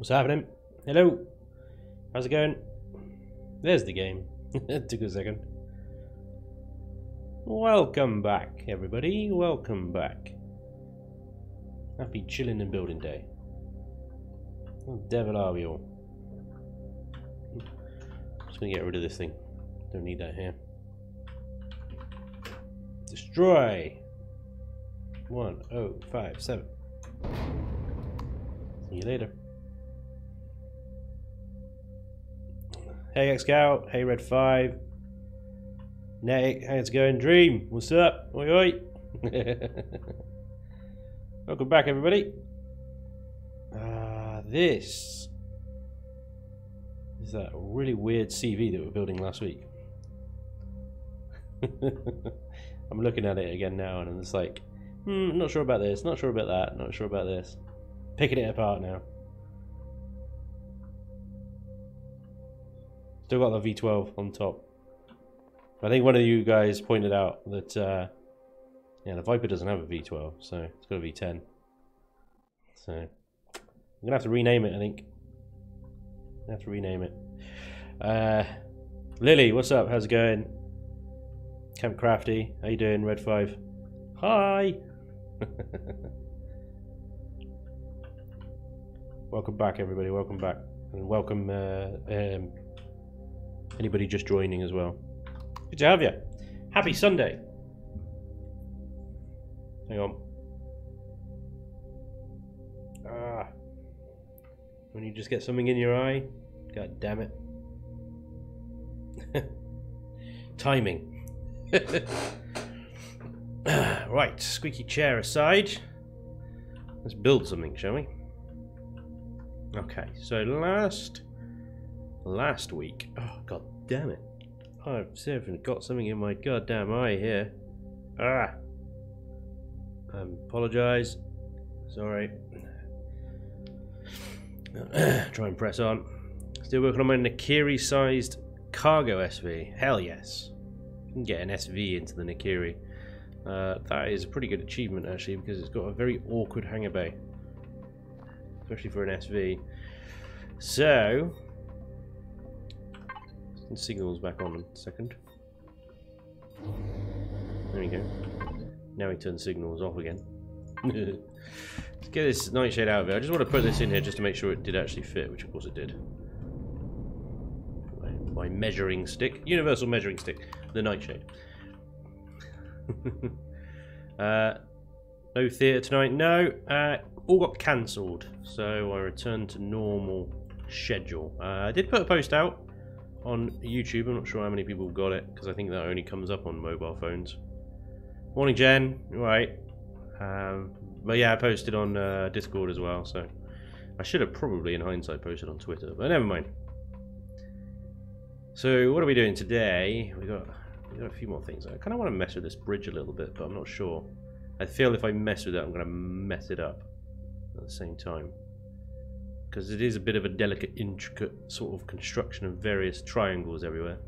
What's happening? Hello. How's it going? There's the game. It took a second. Welcome back, everybody. Welcome back. Happy Chillin Buildin day. What the devil are we all? I'm just gonna get rid of this thing. Don't need that here. Destroy. 1057. See you later. Hey X-Scout, hey Red 5. Nick, how's it going? Dream, what's up? Oi oi. Welcome back, everybody. This is that really weird CV that we were building last week. I'm looking at it again now and I'm just like, not sure about this, not sure about that, not sure about this. Picking it apart now. Still got the V12 on top. I think one of you guys pointed out that yeah, the Viper doesn't have a V12, so it's got a V10. So I'm gonna have to rename it, I think. I have to rename it. Lily, what's up? How's it going? Camp Crafty, how you doing? Red 5. Hi. Welcome back, everybody. Welcome back, and welcome anybody just joining as well. Good to have you. Happy Sunday. Hang on. When you just get something in your eye, god damn it. Timing. Right, squeaky chair aside. Let's build something, shall we? Okay, so last week. Oh god damn it. I've certainly got something in my goddamn eye here. Apologise. Sorry. Try and press on. Still working on my Nakiri sized cargo SV. Hell yes. You can get an SV into the Nakiri. That is a pretty good achievement actually, because it's got a very awkward hangar bay, especially for an SV. So signals back on in a second. There we go. Now we turn signals off again. Let's get this nightshade out of it. I just want to put this in here just to make sure it did actually fit, which of course it did. My measuring stick, universal measuring stick, the nightshade. No theatre tonight. No, all got cancelled, so I returned to normal schedule. I did put a post out on YouTube. I'm not sure how many people got it, because I think that only comes up on mobile phones. Morning, Jen. All right. But yeah, I posted on Discord as well, so I should have probably, in hindsight, posted on Twitter, but never mind. So what are we doing today? We got a few more things. I kind of want to mess with this bridge a little bit, but I'm not sure. I feel if I mess with it, I'm going to mess it up at the same time, because it is a bit of a delicate, intricate sort of construction of various triangles everywhere.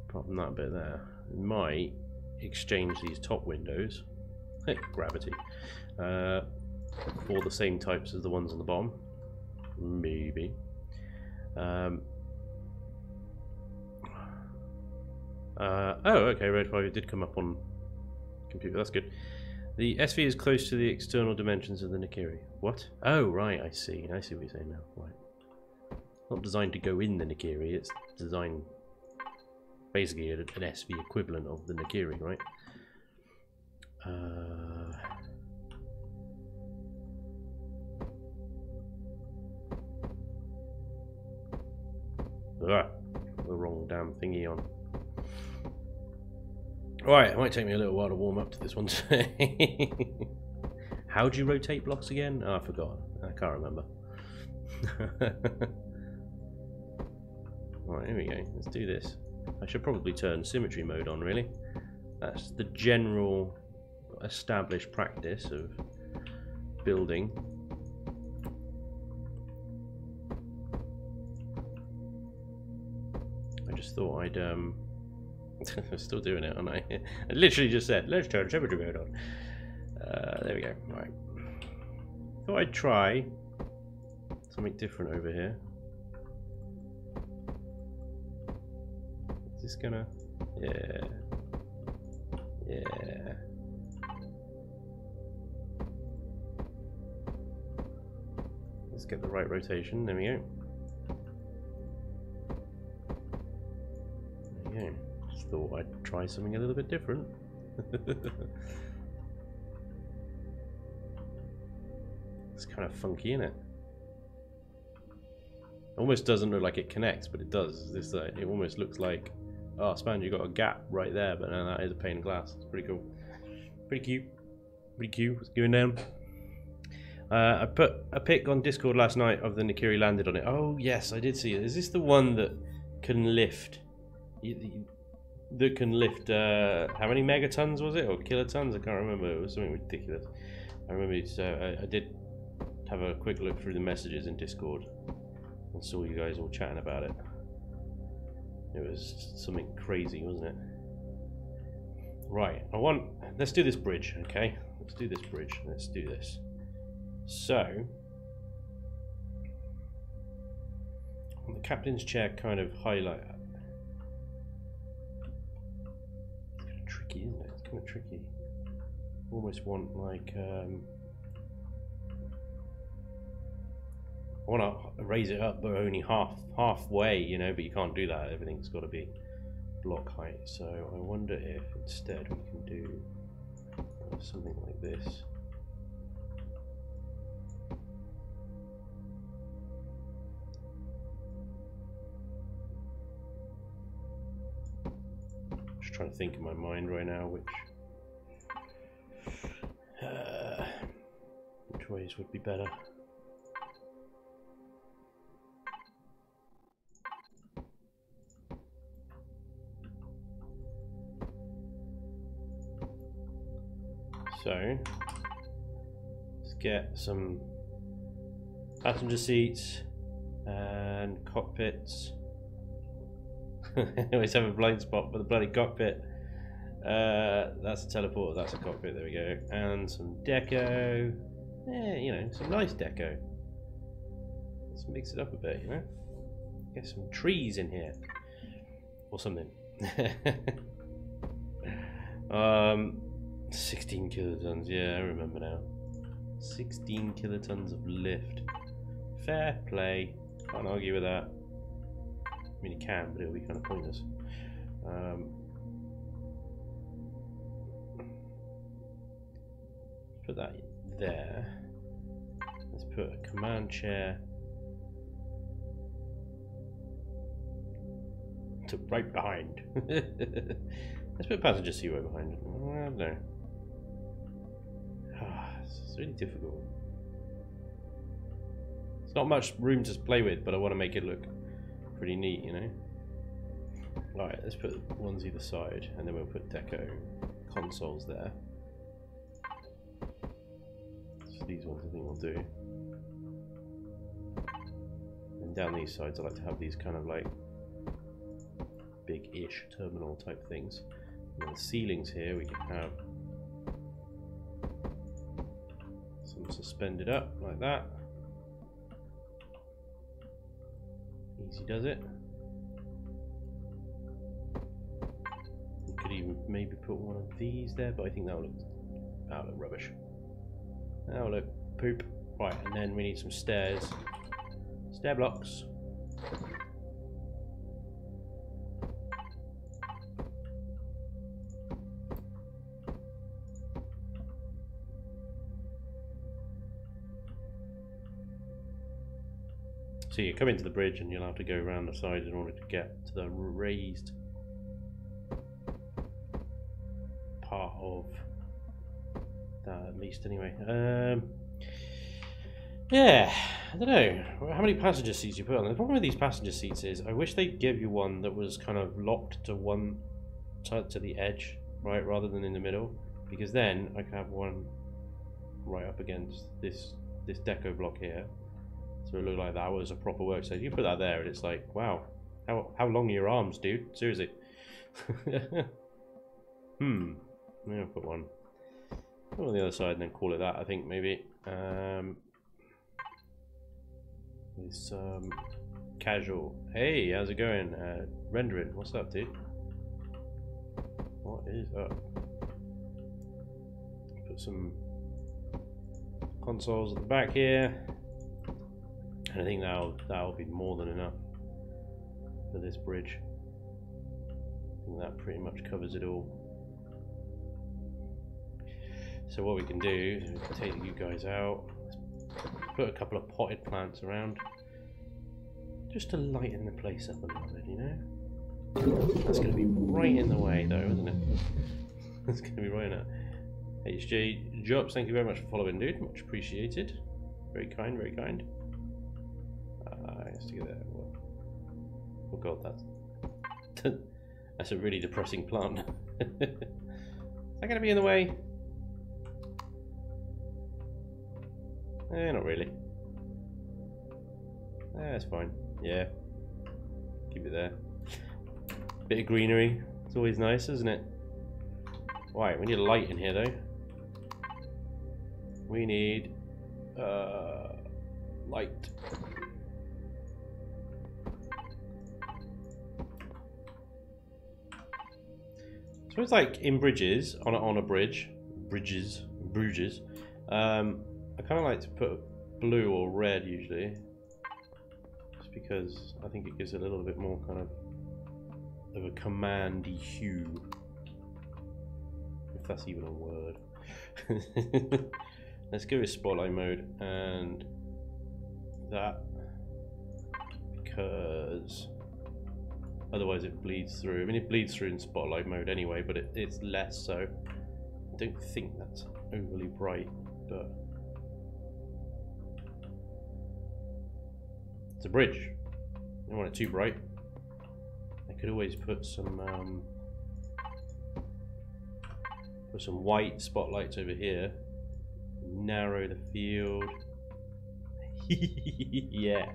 Apart from that bit there, we might exchange these top windows, gravity, for the same types as the ones on the bottom. Maybe. Oh, okay, Red 5 did come up on computer, that's good. The SV is close to the external dimensions of the Nakiri. What? Oh, right, I see what you're saying now. Right. Not designed to go in the Nakiri, it's designed basically an SV equivalent of the Nakiri, right? The wrong damn thingy on. Alright, it might take me a little while to warm up to this one today. How do you rotate blocks again? Oh, I forgot. I can't remember. Right, here we go. Let's do this. I should probably turn symmetry mode on, really. That's the general established practice of building. I just thought I'd I'm still doing it, aren't I? I literally just said, let's turn symmetry mode on. There we go. Right. Thought I'd try Something different over here. Is this gonna... Yeah. Yeah. Let's get the right rotation. There we go. There we go. Just thought I'd try something a little bit different. It's kind of funky, isn't it? Almost doesn't look like it connects, but it does. This it almost looks like, oh, Spanj, you got a gap right there, but no, that is a pane of glass. It's pretty cool. Pretty cute. Pretty cute. What's going down? I put a pic on Discord last night of the Nikiri landed on it. Oh yes, I did see it. Is this the one that can lift? That can lift how many megatons was it, or kilotons? I can't remember. It was something ridiculous. I remember I did have a quick look through the messages in Discord and saw you guys all chatting about it. It was something crazy, wasn't it? Right, let's do this bridge, okay? Let's do this bridge. Let's do this. So, on the captain's chair kind of highlight. It's kind of tricky, isn't it? It's kind of tricky. Almost want like I want to raise it up, but only halfway, you know. But you can't do that. Everything's got to be block height. So I wonder if instead we can do something like this. Just trying to think in my mind right now which ways would be better. So let's get some passenger seats and cockpits. I always have a blind spot for the bloody cockpit. That's a teleporter, that's a cockpit, there we go. And some deco. Yeah, you know, some nice deco. Let's mix it up a bit, you know. Get some trees in here. Or something. 16 kilotons, yeah, I remember now. 16 kilotons of lift. Fair play. Can't argue with that. I mean, you can, but it'll be kind of pointless. Put that there. Let's put a command chair to right behind. Let's put a passenger seat right behind it. I don't know. It's really difficult. It's not much room to play with, but I want to make it look pretty neat, you know. Alright, let's put ones either side, and then we'll put deco consoles there. So these ones I think will do. And down these sides I like to have these kind of like big-ish terminal type things. And the ceilings here we can have some suspended up like that. Easy does it. We could even maybe put one of these there, but I think that'll look rubbish. That'll look poop. Right, and then we need some stairs. Stair blocks. So you come into the bridge and you'll have to go around the side in order to get to the raised part of that, at least anyway. Yeah, I don't know how many passenger seats you put on. The problem with these passenger seats is I wish they'd give you one that was kind of locked to one to the edge, right, rather than in the middle, because then I can have one right up against this deco block here. So it looked like that was a proper work. So you put that there and it's like, wow, how long are your arms, dude? Seriously. Maybe I'll put one on the other side and then call it that, I think, maybe. with some casual. Hey, how's it going? Rendering, what's up, dude? What is up? Put some consoles at the back here, and I think that'll be more than enough for this bridge. I think that pretty much covers it all. So what we can do is we can take you guys out, put a couple of potted plants around, just to lighten the place up a little bit, you know? That's going to be right in the way though, isn't it? That's going to be right in it. HJ Jobs, thank you very much for following, dude. Much appreciated. Very kind, very kind. Let's do that. Oh god, that's a really depressing plant. Is that going to be in the way? Not really. That's fine. Yeah. Keep it there. Bit of greenery. It's always nice, isn't it? Right, we need a light in here though. We need light. So it's like in bridges, on a bridge, bridges. I kind of like to put blue or red usually, just because I think it gives it a little bit more kind of a commandy hue, if that's even a word. Let's go with spotlight mode and that, because otherwise it bleeds through. I mean, it bleeds through in spotlight mode anyway, but it's less so. I don't think that's overly bright, but it's a bridge. You don't want it too bright. I could always put some white spotlights over here. Narrow the field. Yeah,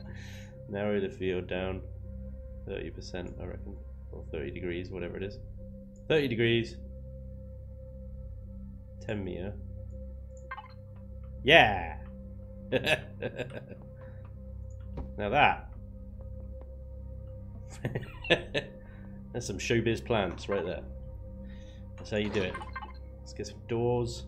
narrow the field down 30%, I reckon, or 30 degrees, whatever it is. 30 degrees. 10 meter. Yeah. Now that. There's some showbiz plants right there. That's how you do it. Let's get some doors.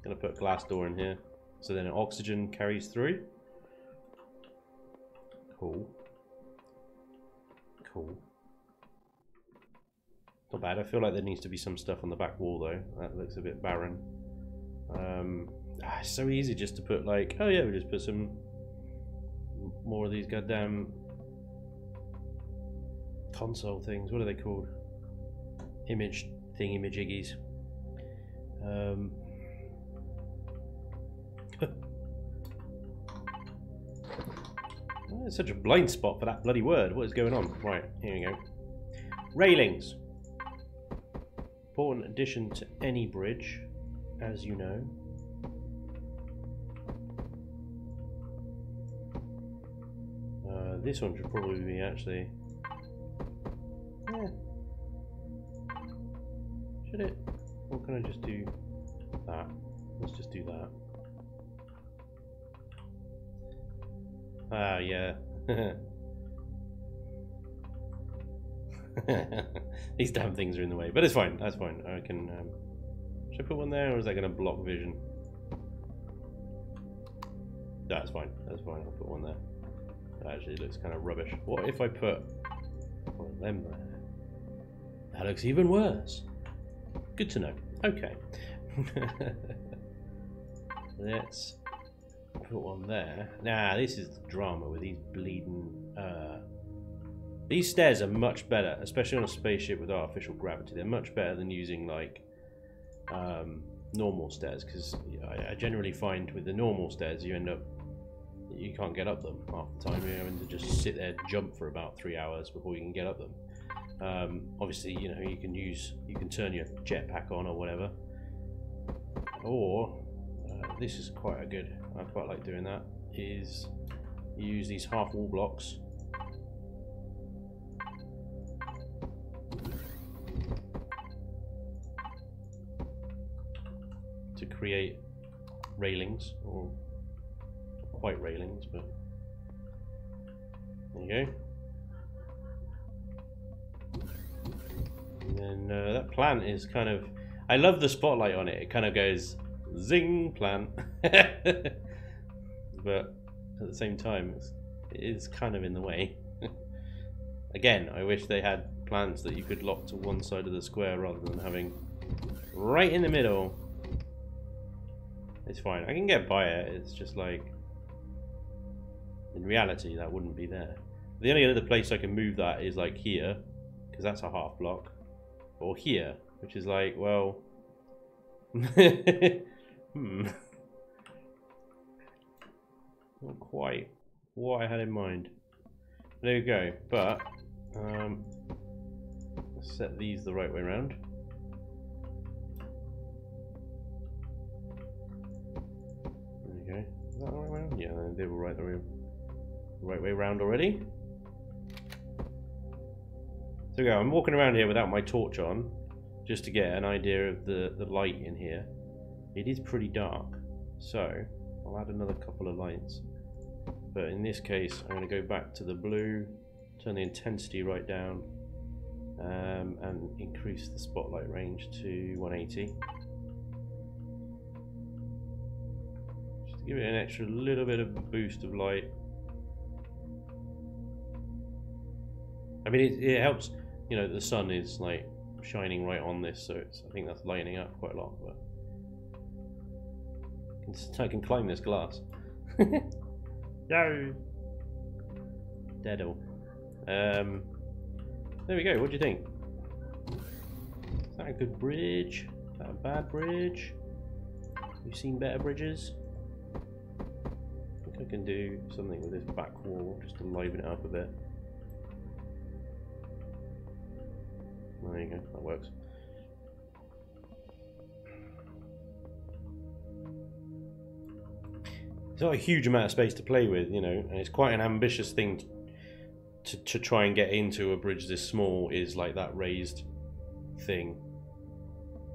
Gonna put a glass door in here, so then oxygen carries through. Cool. Cool. Not bad. I feel like there needs to be some stuff on the back wall though. That looks a bit barren. It's so easy just to put like, oh yeah, we just put some more of these goddamn console things. What are they called? Image thingy-majiggies. Oh, it's such a blind spot for that bloody word. What is going on? Right, here we go. Railings. Important addition to any bridge, as you know. This one should probably be actually. Yeah. Should it? Or can I just do that? Let's just do that. Ah, yeah. These damn things are in the way, but it's fine. That's fine. I can. Should I put one there, or is that going to block vision? That's fine. That's fine. I'll put one there. That actually looks kind of rubbish. What if I put one of them there? That looks even worse. Good to know. Okay. Let's put one there. Nah, this is the drama with these bleeding. These stairs are much better, especially on a spaceship with artificial gravity. They're much better than using like normal stairs, because I generally find with the normal stairs you can't get up them half the time. You're having to just sit there and jump for about 3 hours before you can get up them. Obviously, you know, you can turn your jetpack on or whatever. Or this is quite a good. I quite like doing that. Is you use these half wall blocks to create railings or quite railings, but there you go. And then that plant is kind of, I love the spotlight on it. It kind of goes zing plant, but at the same time it is kind of in the way. Again, I wish they had plants that you could lock to one side of the square rather than having right in the middle. It's fine, I can get by it. It's just like, in reality that wouldn't be there. The only other place I can move that is like here, because that's a half block, or here, which is like, well, not quite what I had in mind. There you go. But let's set these the right way around. There you go. Is that the right way around? Yeah, they were right the right way around already. So go. I'm walking around here without my torch on, just to get an idea of the light in here. It is pretty dark, so I'll add another couple of lights. But in this case, I'm going to go back to the blue, turn the intensity right down, and increase the spotlight range to 180. Just to give it an extra little bit of boost of light. I mean, it helps, you know, the sun is like shining right on this, so it's, I think that's lighting up quite a lot. But I can climb this glass. No, deado. There we go. What do you think? Is that a good bridge? Is that a bad bridge? You've seen better bridges? I think I can do something with this back wall just to liven it up a bit. There you go, that works. It's not a huge amount of space to play with, you know, and it's quite an ambitious thing to try and get into a bridge this small, is like that raised thing.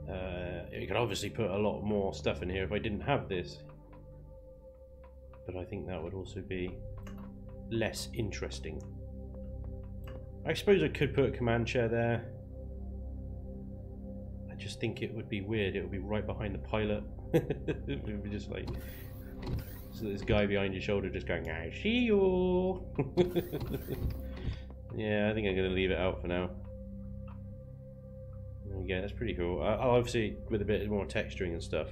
You could obviously put a lot more stuff in here if I didn't have this, but I think that would also be less interesting. I suppose I could put a command chair there. I just think it would be weird. It would be right behind the pilot. It would be just like, so this guy behind your shoulder just going, I see you. Yeah, I think I'm going to leave it out for now. Yeah, that's pretty cool. Obviously, with a bit more texturing and stuff,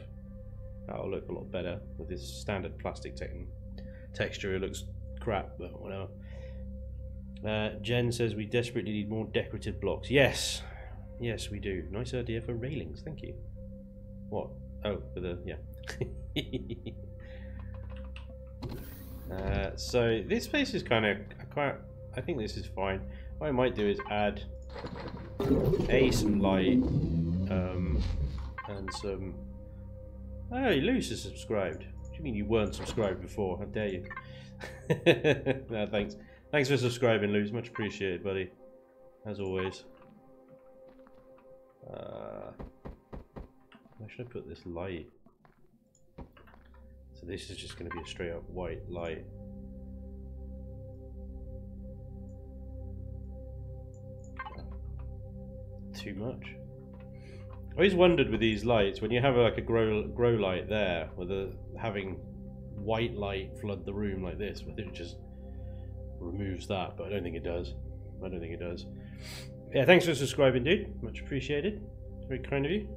that'll look a lot better. With this standard plastic texture, it looks crap, but whatever. Jen says we desperately need more decorative blocks. Yes, yes, we do. Nice idea for railings. Thank you. What? Oh, for the yeah. So this place is kind of quite. I think this is fine. What I might do is add some light and some. Oh, Luce is subscribed. What do you mean you weren't subscribed before? How dare you? No, thanks. Thanks for subscribing, Luce. Much appreciated, buddy. As always. Where should I put this light? So this is just going to be a straight up white light. Too much. I always wondered with these lights, when you have like a grow light there, whether having white light flood the room like this, whether it just removes that, but I don't think it does. I don't think it does. Yeah, thanks for subscribing, dude. Much appreciated. Very kind of you.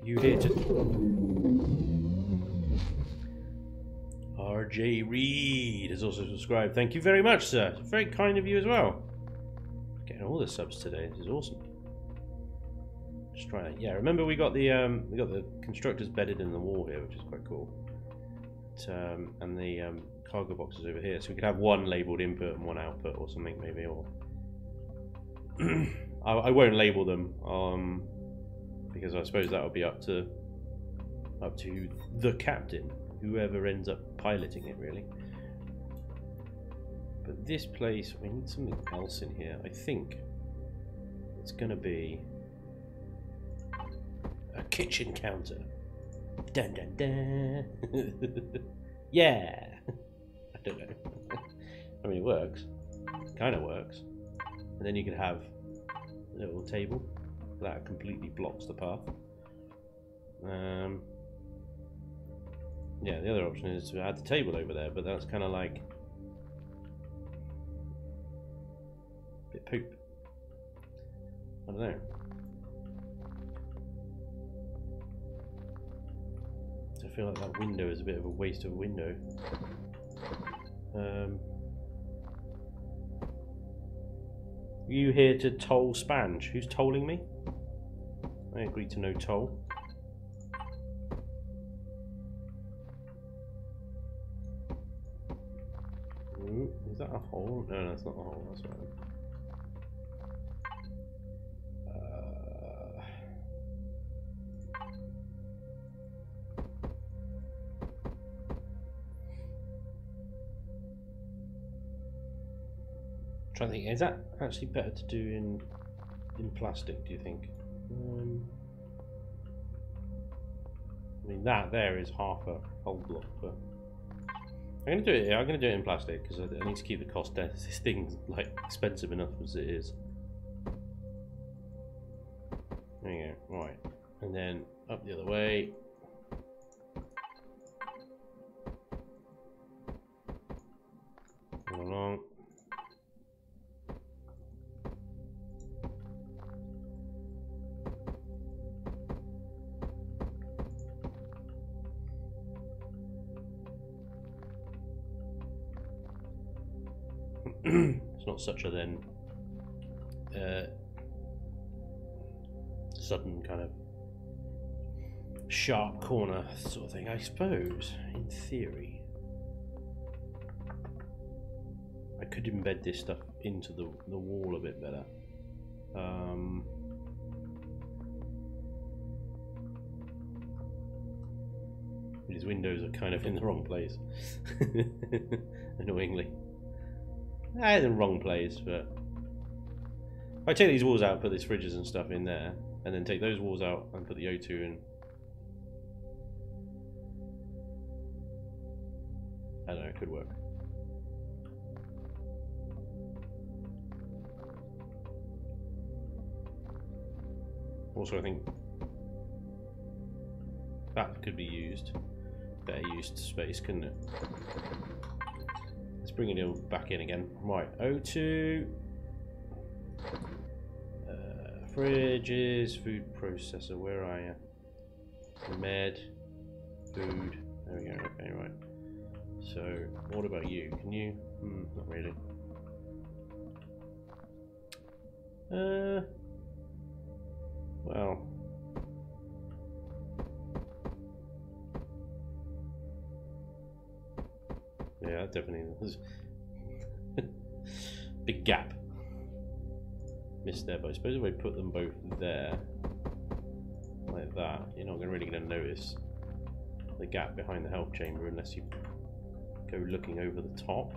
You did. RJ Reed has also subscribed. Thank you very much, sir. It's very kind of you as well. Getting all the subs today. This is awesome. Just try that. Yeah, remember we got the constructors bedded in the wall here, which is quite cool. And the cargo boxes over here, so we could have one labelled input and one output or something maybe. Or I won't label them because I suppose that will be up to the captain, whoever ends up piloting it, really. But this place, we need something else in here. I think it's going to be a kitchen counter. Dun dun dun. Yeah. I don't know. I mean, it works. Kind of works. And then you could have a little table that completely blocks the path. Yeah, the other option is to add the table over there, but that's kind of like a bit poop. I don't know. I feel like that window is a bit of a waste of a window. You here to toll Spanj? Who's tolling me? I agree to no toll. Ooh, is that a hole? No, that's not a hole. That's right. Trying to think, is that actually better to do in plastic? Do you think? I mean, that there is half a whole block, but I'm gonna do it. Yeah, I'm gonna do it in plastic because I need to keep the cost down. This thing's like expensive enough as it is. There you go. Right, and then up the other way. Along. It's not such a then sudden kind of sharp corner sort of thing. I suppose, in theory, I could embed this stuff into the wall a bit better. These windows are kind of in the wrong place, annoyingly. In the wrong place, but if I take these walls out, put these fridges and stuff in there, and then take those walls out and put the O2 in. I don't know, it could work. Also, I think that could be used. Better used space, couldn't it? Let's bring it all back in again. Right, O2. Fridges, food processor, where are you? Med, food. There we go, okay, right. So, what about you? Can you? Not really. Well. Yeah, that definitely was big gap. Missed there, but I suppose if I put them both there, like that, you're not really going to notice the gap behind the health chamber unless you go looking over the top.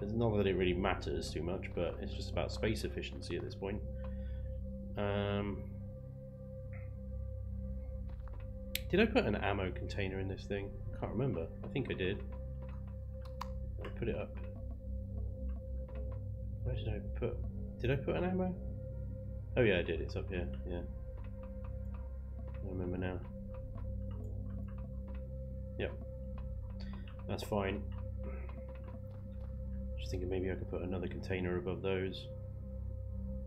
It's not that it really matters too much, but it's just about space efficiency at this point. Did I put an ammo container in this thing? I can't remember. I think I did. I put it up. Where did I put? Did I put an ammo? Oh yeah, I did. It's up here. Yeah. I remember now. Yep. That's fine. Just thinking maybe I could put another container above those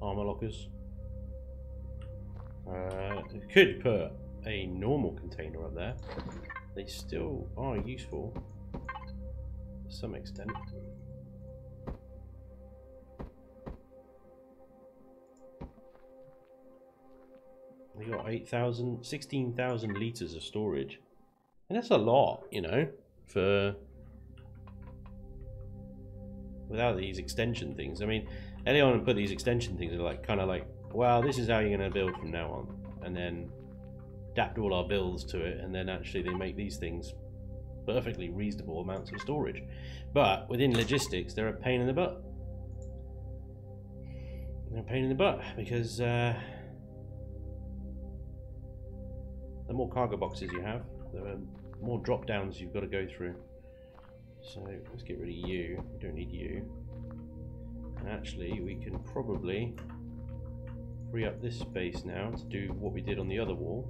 armor lockers. Could put a normal container up there. They still are useful to some extent. We got 16,000 litres of storage. And that's a lot, you know, for without these extension things. I mean, anyone put these extension things are like kind of like, well, this is how you're going to build from now on, and then adapt all our builds to it, and then actually they make these things perfectly reasonable amounts of storage. But within logistics, they're a pain in the butt. They're a pain in the butt because the more cargo boxes you have, There are more drop downs you've got to go through. So let's get rid of you. We don't need you. And actually, we can probably free up this space now to do what we did on the other wall.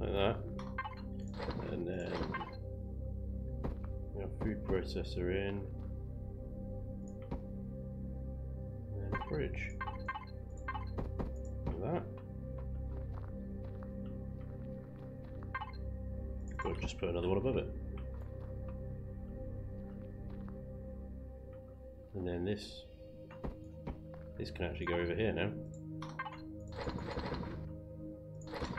Like that. And then we have food processor in. Fridge. Like that. Or just put another one above it. And then this can actually go over here now.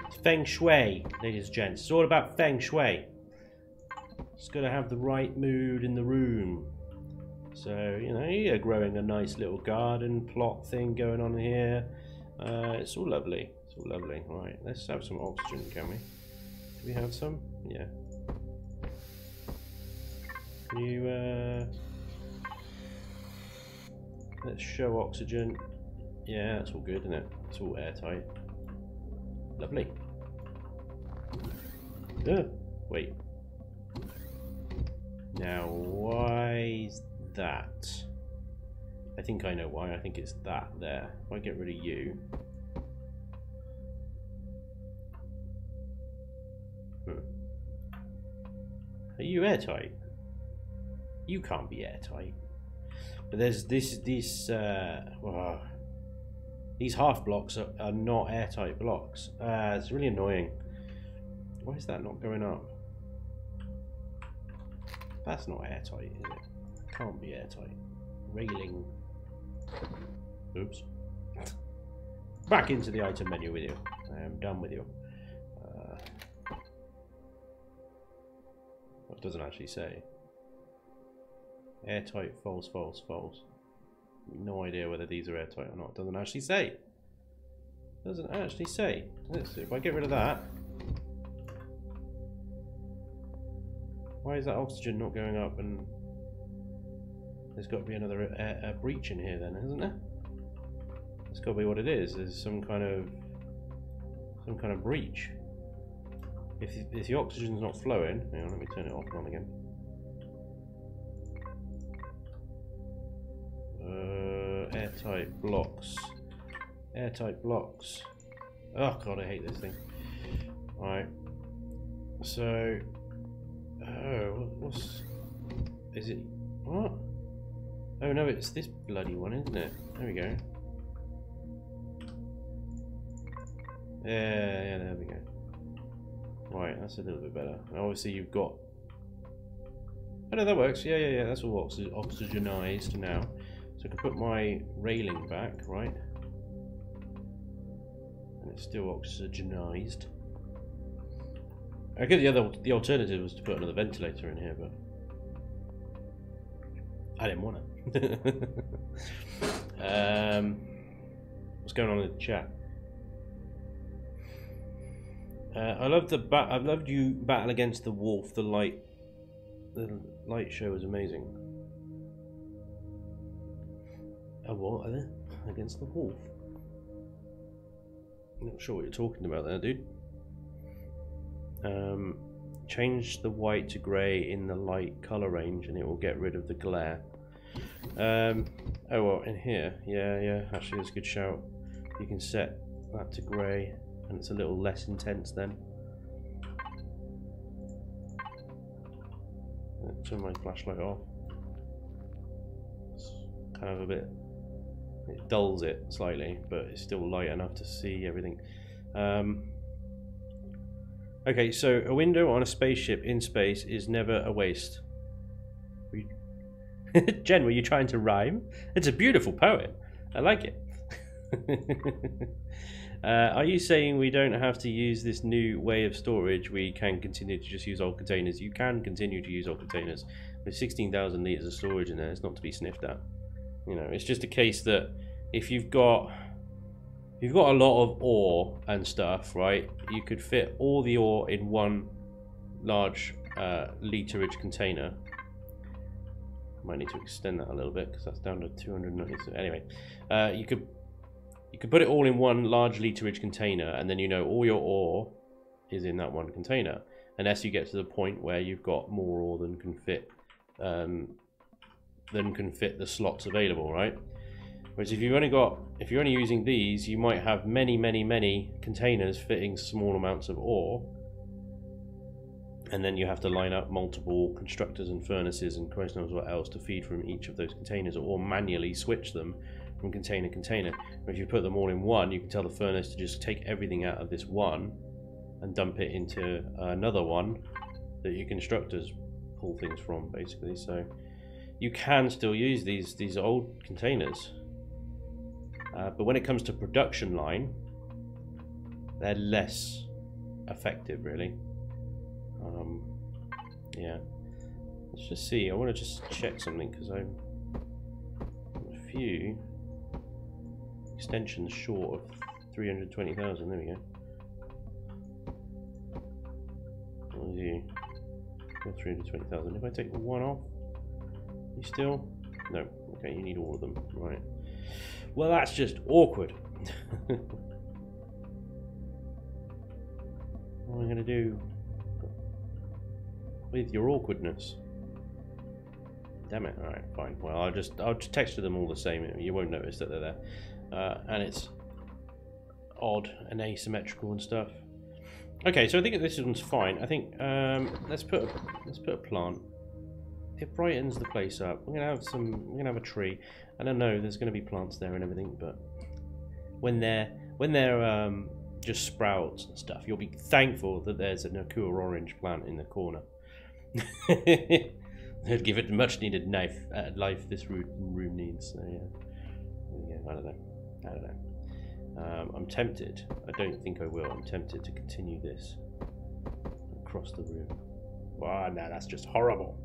It's Feng Shui, ladies and gents. It's all about Feng Shui. It's got to have the right mood in the room. So, you know, you're growing a nice little garden plot thing going on here. It's all lovely. It's all lovely. Right, let's have some oxygen, can we? Do we have some? Yeah. Can you, let's show oxygen. Yeah, that's all good, isn't it? It's all airtight. Lovely. Wait. Now, why is that? I think I know why. I think it's that there. If I get rid of you. Are you airtight? You can't be airtight. But there's these half blocks are not airtight blocks. It's really annoying. Why is that not going up? That's not airtight, is it? Can't be airtight. Railing. Oops. Back into the item menu with you. I am done with you. It doesn't actually say. Airtight, false, false, false. No idea whether these are airtight or not. It doesn't actually say. It doesn't actually say. Let's see. If I get rid of that. Why is that oxygen not going up? And there's got to be another breach in here then, isn't there? That's got to be what it is. There's some kind of breach. If the oxygen's not flowing, hang on, let me turn it off and on again. Airtight blocks. Airtight blocks. Oh god, I hate this thing. Alright. So, what's? Is it what? Oh no, it's this bloody one, isn't it? There we go. Yeah, there we go. Right, that's a little bit better. And obviously you've got... Oh no, that works. Yeah, that's all oxygenized now. So I can put my railing back, right? And it's still oxygenized. I guess the alternative was to put another ventilator in here, but I didn't want it. What's going on in the chat? I loved you battle against the wolf. The light show was amazing. A what? Against the wolf? I'm not sure what you're talking about there, dude. Change the white to grey in the light colour range and it will get rid of the glare. Oh well, in here, yeah, actually that's a good shout. You can set that to grey and it's a little less intense then. Turn my flashlight off. It's kind of a bit, it dulls it slightly, but it's still light enough to see everything. Okay, so a window on a spaceship in space is never a waste. Jen, were you trying to rhyme? It's a beautiful poem. I like it. Are you saying we don't have to use this new way of storage? We can continue to just use old containers. You can continue to use old containers. With 16,000 litres of storage in there, it's not to be sniffed at. You know, it's just a case that if you've got if you've got a lot of ore and stuff, right, you could fit all the ore in one large literage container. Might need to extend that a little bit because that's down to 290. So anyway, you could put it all in one large literage container, and then you know all your ore is in that one container, unless you get to the point where you've got more ore than can fit the slots available, right? Whereas if you're only using these, you might have many containers fitting small amounts of ore, and then you have to line up multiple constructors and furnaces and Christ knows what else to feed from each of those containers, or manually switch them from container to container. But if you put them all in one, you can tell the furnace to just take everything out of this one and dump it into another one that your constructors pull things from, basically. So you can still use these old containers, but when it comes to production line, they're less effective, really. Yeah, let's just see. I want to just check something because I'm a few extensions short of 320,000. There we go. What was you? 320,000. If I take one off, you still? No. Okay, you need all of them. Right. Well, that's just awkward. What am I going to do with your awkwardness? Damn it. Alright, fine. Well, I'll just texture them all the same. You won't notice that they're there. And it's odd and asymmetrical and stuff. Okay, so I think this one's fine. I think let's put a plant. It brightens the place up. We're gonna have a tree. I don't know, there's gonna be plants there and everything, but when they're just sprouts and stuff, you'll be thankful that there's an Akua orange plant in the corner. It'd give it much needed life this room needs. So yeah, I don't know. I'm tempted. I don't think I will. I'm tempted to continue this across the room. Wow, no, that's just horrible.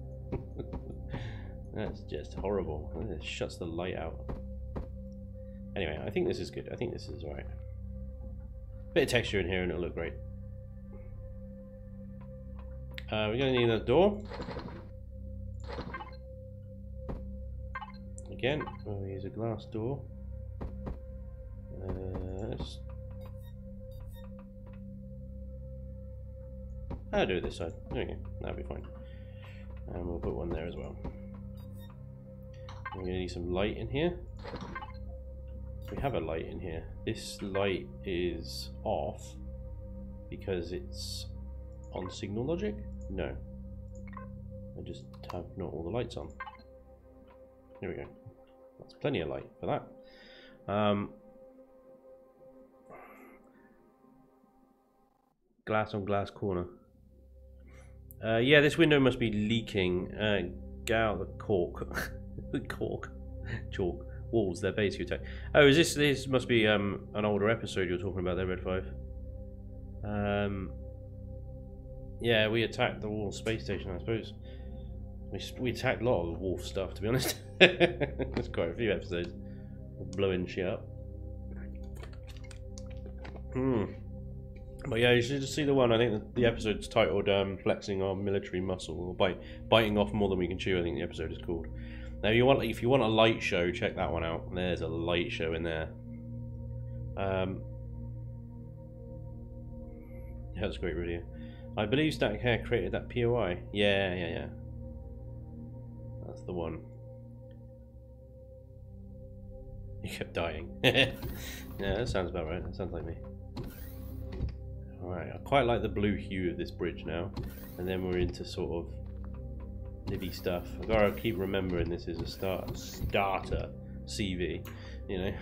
That's just horrible. It shuts the light out. Anyway, I think this is good. I think this is alright. Bit of texture in here and it'll look great. We're going to need another door. Again, we'll use a glass door. I'll do it this side. There we go. That'll be fine. And we'll put one there as well. We're going to need some light in here. We have a light in here. This light is off because it's on signal logic? No. I just have not all the lights on. There we go. That's plenty of light for that. Glass on glass corner. Yeah, this window must be leaking. Get out the cork. The cork. Chalk. Walls, they're basically attack. Oh, is this must be an older episode you're talking about there, Red 5. Yeah, we attacked the Wall space station, I suppose. We attacked a lot of the Wolf stuff, to be honest. There's quite a few episodes of blowing shit up. But yeah, you should just see the one. I think the episode's titled "Flexing Our Military Muscle," or biting off more than we can chew. I think the episode is called. Now, if you want a light show, check that one out. There's a light show in there. Yeah, that's a great video. I believe Static Hair created that POI. Yeah. That's the one. You kept dying. Yeah, that sounds about right. That sounds like me. Alright, I quite like the blue hue of this bridge now. And then we're into sort of nibby stuff. I've got to keep remembering this is a starter CV, you know.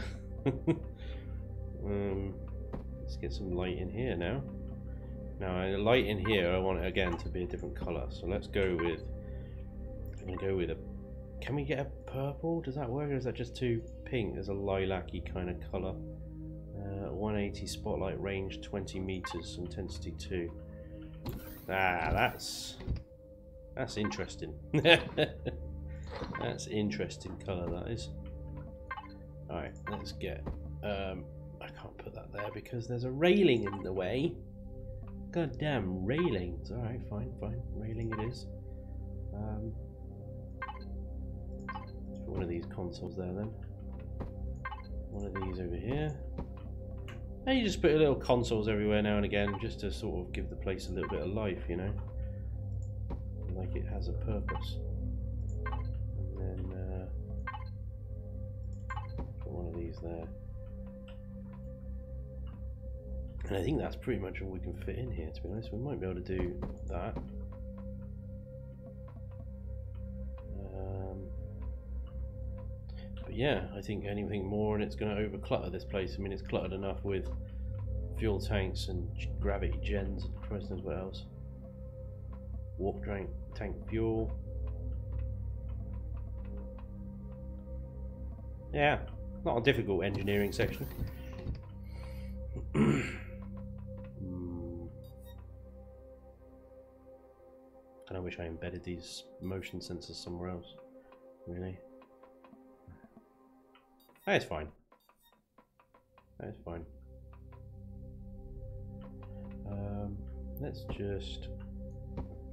Let's get some light in here now. Now, the light in here, I want it again to be a different colour. So let's go with. I'm going to go with a. Can we get a purple? Does that work, or is that just too pink? There's a lilac-y kind of colour. 180 spotlight range, 20 meters, intensity 2. Ah, that's interesting. That's interesting colour, that is. Alright, let's get I can't put that there because there's a railing in the way. Goddamn railings. Alright, fine. Railing it is. Put one of these consoles there then. One of these over here. And you just put little consoles everywhere now and again just to sort of give the place a little bit of life, you know? Like it has a purpose. And then put one of these there. And I think that's pretty much all we can fit in here, to be honest. We might be able to do that. But yeah, I think anything more and it's going to over-clutter this place. I mean, it's cluttered enough with fuel tanks and gravity gens and Christ knows what else. Warp tank fuel. Yeah, not a difficult engineering section. And I wish I embedded these motion sensors somewhere else. Really? That's fine. That's fine. Let's just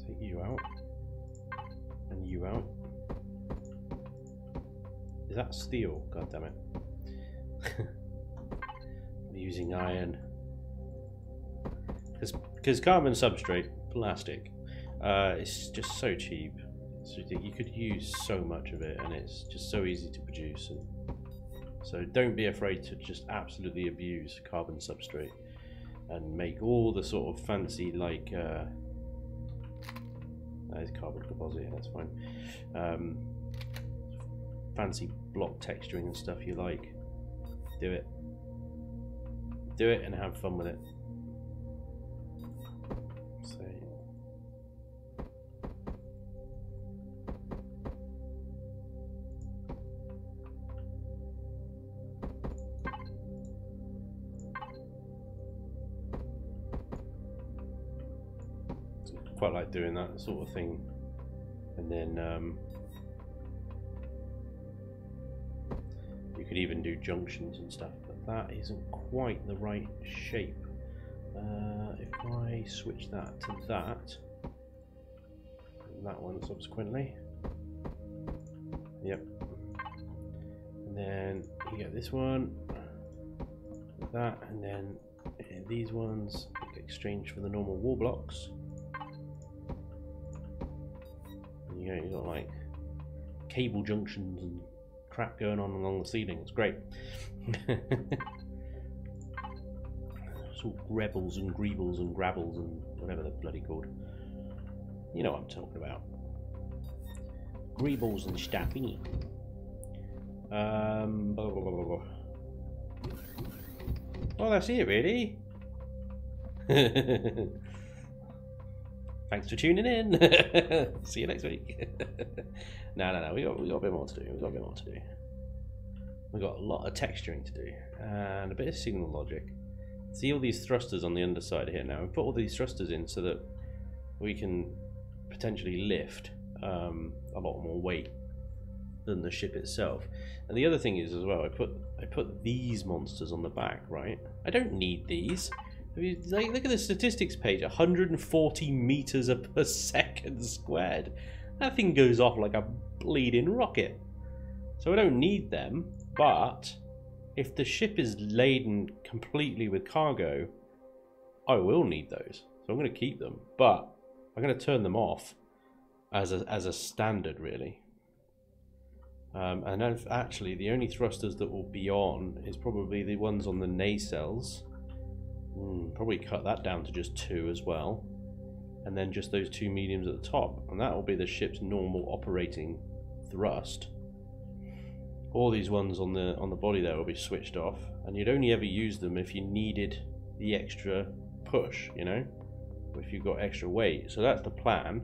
take you out and you out. Is that steel? God damn it! I'm using iron because carbon substrate, plastic. It's just so cheap. You could use so much of it, and it's just so easy to produce. And so don't be afraid to just absolutely abuse carbon substrate and make all the sort of fancy, like that is carbon composite. That's fine. Fancy block texturing and stuff you like. Do it. Do it and have fun with it. So. Quite like doing that sort of thing, and then you could even do junctions and stuff, but that isn't quite the right shape. If I switch that to that, and that one subsequently, yep, and then you get this one, that, and then these ones get exchanged for the normal wall blocks. You've got like cable junctions and crap going on along the ceiling. It's great. It's all grebbles and greebles and gravels and whatever they're bloody called. You know what I'm talking about. Greebles and stuff, innit? Blah, blah, blah, blah. Well, that's it, really. Thanks for tuning in. See you next week. No. We got a bit more to do. We've got a lot of texturing to do and a bit of signal logic. See all these thrusters on the underside here now. We put all these thrusters in so that we can potentially lift a lot more weight than the ship itself. And the other thing is as well, I put these monsters on the back, right? I don't need these. Like, look at the statistics page, 140 meters per second squared. That thing goes off like a bleeding rocket. So I don't need them, but if the ship is laden completely with cargo, I will need those. So I'm going to keep them, but I'm going to turn them off as a standard, really. And actually, the only thrusters that will be on is probably the ones on the nacelles. Probably cut that down to just 2 as well, and then just those 2 mediums at the top, and that will be the ship's normal operating thrust. All these ones on the body there will be switched off, and you'd only ever use them if you needed the extra push, you know, or if you've got extra weight. So that's the plan,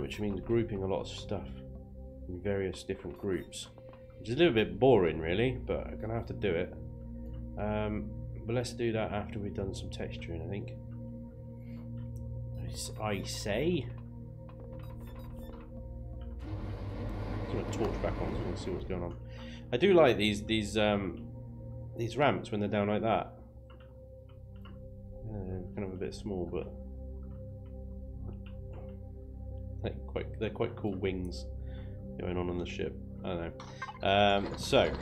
which means grouping a lot of stuff in various different groups, which is a little bit boring, really, but I'm gonna have to do it. But let's do that after we've done some texturing, I think. I say. I'm going to torch back on so we can see what's going on. I do like these these ramps when they're down like that. Kind of a bit small, but they're quite cool wings going on the ship. I don't know. So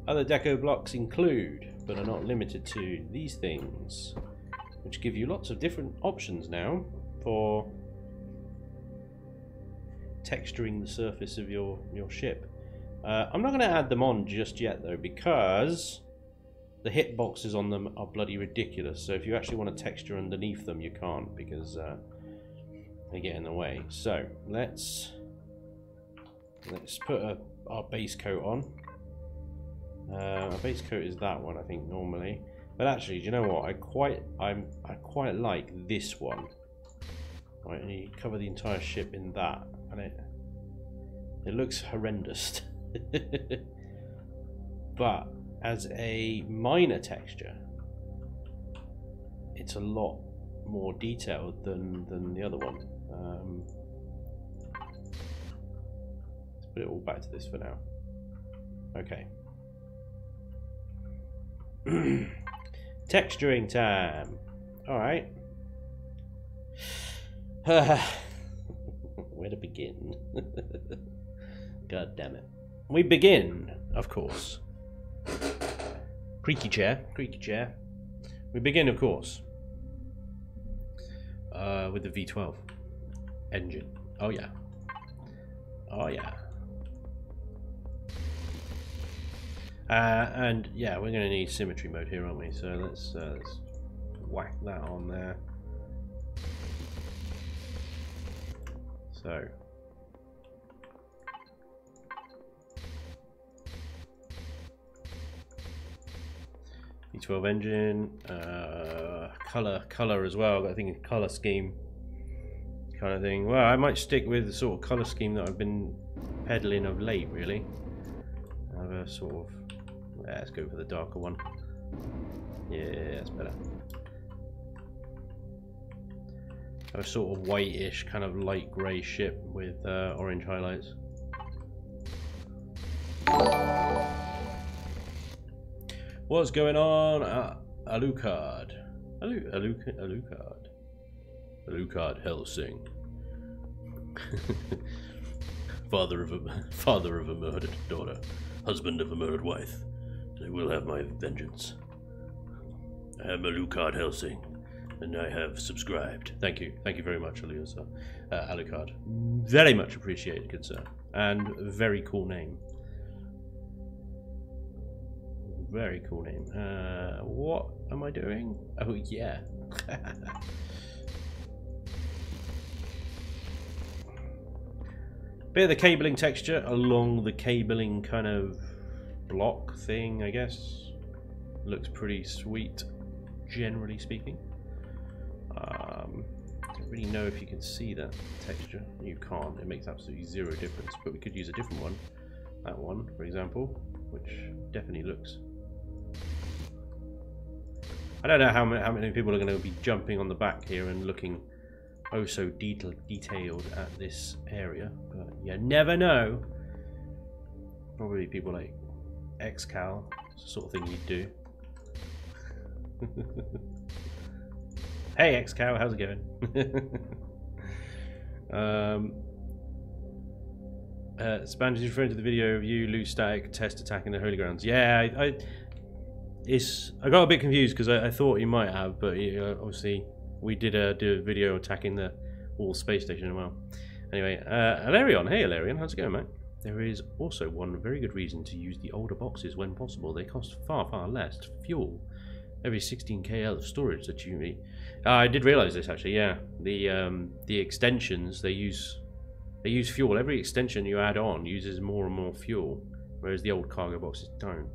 other deco blocks include, but are not limited to, these things, which give you lots of different options now for texturing the surface of your ship. I'm not going to add them on just yet though, because the hitboxes on them are bloody ridiculous. So if you actually want to texture underneath them, you can't, because they get in the way. So let's put our base coat on. Our base coat is that one, I think, normally. But actually, do you know what? I quite like this one. Right, and you cover the entire ship in that, and it looks horrendous. But as a minor texture, it's a lot more detailed than the other one. Let's put it all back to this for now. Okay. Texturing time. Alright. Where to begin? God damn it. We begin, of course. Creaky chair. We begin, of course, with the V12 engine. Oh yeah. Oh yeah. And yeah, we're going to need symmetry mode here, aren't we? So let's whack that on there. So V12 engine, color as well. I think a color scheme kind of thing. Well, I might stick with the sort of color scheme that I've been peddling of late, really. Have a sort of, let's go for the darker one. Yeah, that's better. A sort of whitish, kind of light grey ship with orange highlights. What's going on? Alucard. Alucard Helsing. Father of a murdered daughter, husband of a murdered wife. I will have my vengeance. I am Alucard Helsing, and I have subscribed. Thank you very much, Alucard. Very much appreciated, good sir, and very cool name. Very cool name. What am I doing? Oh yeah. Bit of the cabling texture along the cabling kind of block thing, I guess. Looks pretty sweet, generally speaking. Don't really know if you can see that texture. You can't. It makes absolutely zero difference. But we could use a different one. That one, for example, which definitely looks. I don't know how many people are going to be jumping on the back here and looking oh so detailed at this area, but you never know. Probably people like XCal, it's the sort of thing you'd do. Hey XCal, how's it going? Spanj is referring to the video of you, loose static, test attacking the Holy Grounds. Yeah, I got a bit confused because I thought he might have, but obviously we did do a video attacking the space station as well. Anyway, Alarion, hey Alarion, how's it going, mate? There is also one very good reason to use the older boxes when possible. They cost far less fuel. Every 16 kl of storage that you need. I did realise this actually. Yeah, the extensions they use fuel. Every extension you add on uses more and more fuel, whereas the old cargo boxes don't,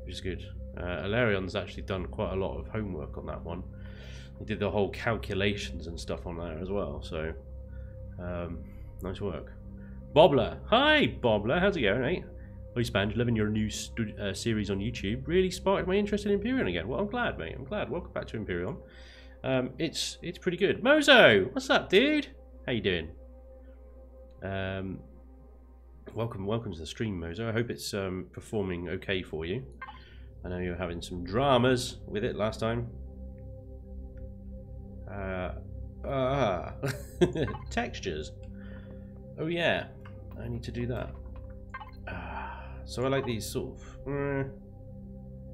which is good. Alarion's actually done quite a lot of homework on that one. He did the whole calculations and stuff on there as well, so nice work. Bobbler, hi Bobbler, how's it going, mate? Hi Spanj, loving your new series on YouTube. Really sparked my interest in Imperion again. Well, I'm glad, mate. I'm glad. Welcome back to Imperion. It's pretty good. Mozo, what's up, dude? How you doing? Welcome to the stream, Mozo. I hope it's performing okay for you. I know you're having some dramas with it last time. Textures. Oh yeah, I need to do that. So I like these sort of. What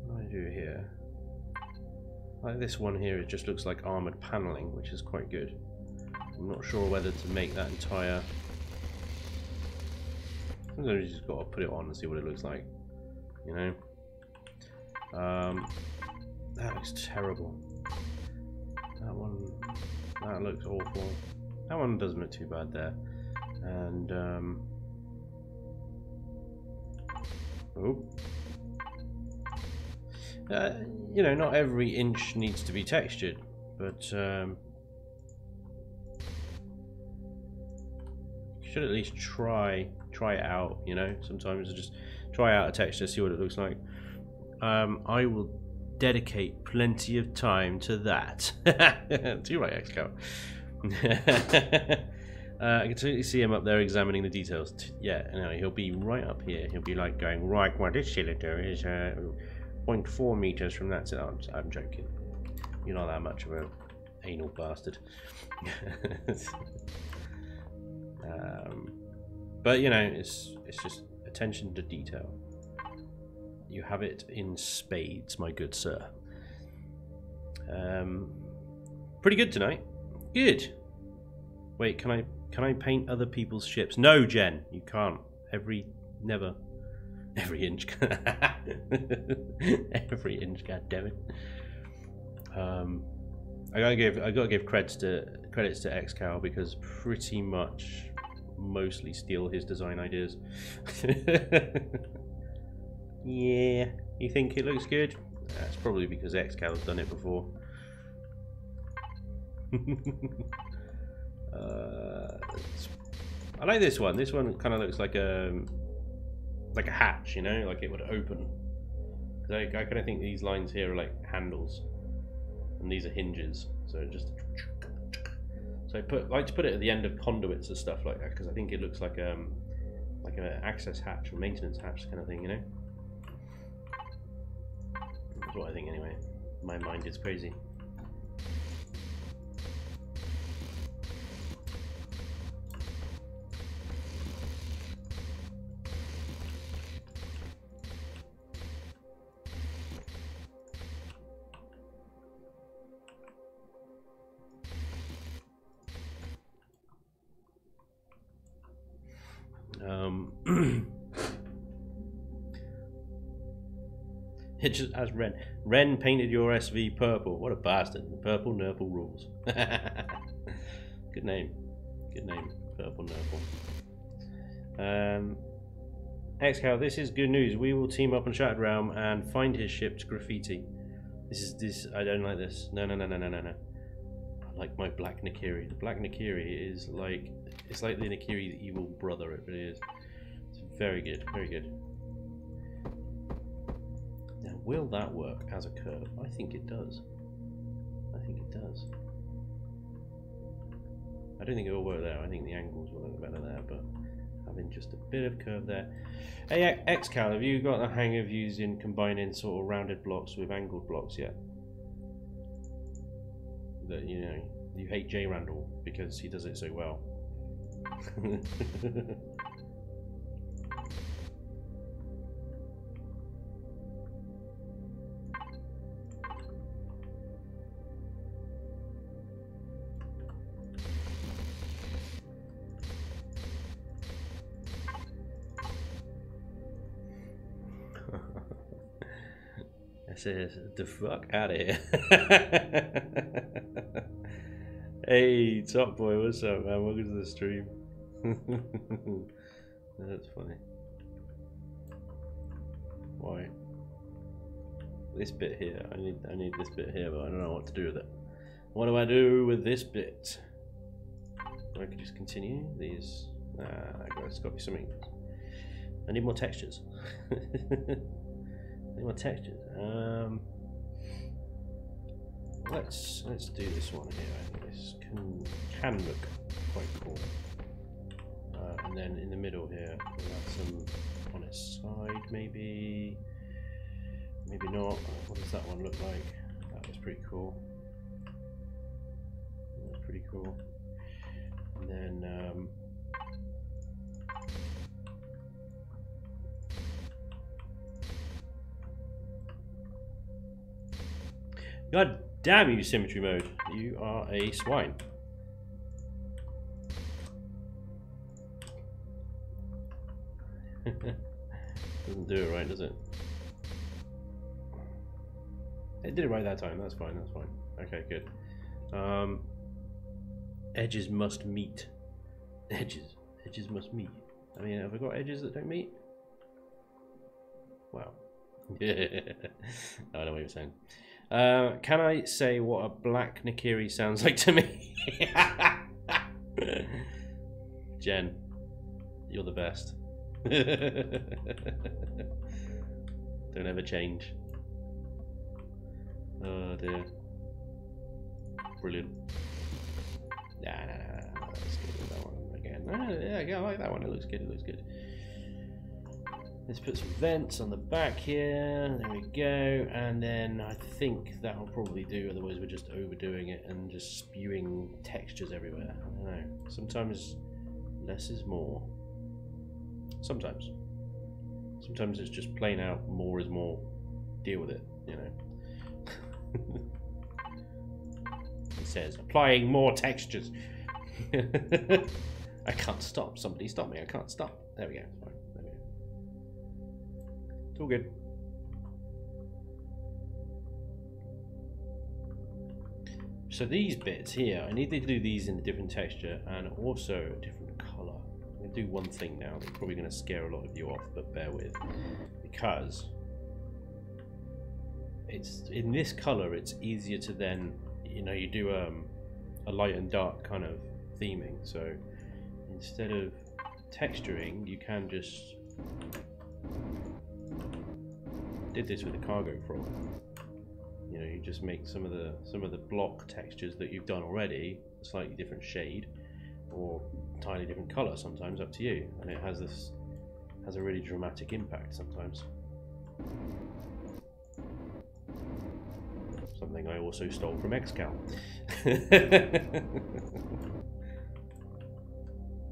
do I do here? Like this one here, it just looks like armoured panelling, which is quite good. I'm not sure whether to make that entire. Sometimes you just got to put it on and see what it looks like, you know. That looks terrible. That looks awful. That one doesn't look too bad there. And you know, not every inch needs to be textured, but you should at least try it out. You know, sometimes just try out a texture, see what it looks like. I will dedicate plenty of time to that. Too right, X-Cow. I can totally see him up there examining the details. Yeah, no, he'll be right up here. He'll be like going, right, well, this cylinder is 0.4 meters from that. I'm joking. You're not that much of an anal bastard. But you know, it's just attention to detail. You have it in spades, my good sir. Pretty good tonight. Good. Wait, can I paint other people's ships? No, Jen, you can't. Every inch. Every inch. God damn it. I gotta give credits to X-Cow because pretty much mostly steal his design ideas. Yeah, you think it looks good? That's probably because X-Cow has done it before. I like this one. This one kind of looks like a hatch, you know, like it would open. I kind of think these lines here are like handles, and these are hinges. So it just I like to put it at the end of conduits and stuff like that because I think it looks like an access hatch or maintenance hatch kind of thing, you know. That's what I think anyway. My mind is crazy. It just as Ren painted your SV purple. What a bastard. The purple Nurple rules. Good name. Good name. Purple Nurple. X-Cow, this is good news. We will team up on Shattered Realm and find his ship to graffiti. This I don't like this. No. I like my black Nakiri. The black Nakiri is like it's like the Nakiri, the evil brother, it really is. It's very good, very good. Now, will that work as a curve? I think it does. I think it does. I don't think it will work there. I think the angles will look better there, but having just a bit of curve there. Hey, X-Cow, have you got the hang of using combining sort of rounded blocks with angled blocks yet? That, you know, you hate J Randall because he does it so well. Says the fuck out of here. Hey, Top Boy, what's up, man? Welcome to the stream. That's funny. Why? This bit here. I need this bit here, but I don't know what to do with it. What do I do with this bit? I can just continue these. It's got to be something. I need more textures. More textures. Let's do this one here. I think this can look quite cool. And then in the middle here, we'll add some on its side, maybe. Maybe not. What does that one look like? That was pretty cool. That's pretty cool. And then God damn you, symmetry mode. You are a swine. Doesn't do it right, does it? It did it right that time. That's fine. That's fine. Okay, good. Edges must meet. Edges must meet. I mean, have I got edges that don't meet? Wow. I know what you're saying. Can I say what a black Nakiri sounds like to me? Jen, you're the best. Don't ever change. Oh dear. Brilliant. Nah. Let's get rid of that one again. Yeah, I like that one. It looks good. It looks good. Let's put some vents on the back here. There we go. And then I think that'll probably do. Otherwise, we're just overdoing it and just spewing textures everywhere. I don't know. Sometimes less is more. Sometimes it's just plain out more is more. Deal with it, you know. It says applying more textures. I can't stop. Somebody stop me. I can't stop. There we go. Fine. There we go. It's all good. So these bits here, I need to do these in a different texture and also a different color. I'm going to do one thing now that's probably going to scare a lot of you off, but bear with, because it's in this color. It's easier to then, you know, you do a light and dark kind of theming. So instead of texturing, you can just did this with a cargo frog. You know, you just make some of the block textures that you've done already a slightly different shade or entirely different color. Sometimes up to you, and it has a really dramatic impact sometimes. Something I also stole from Xcal.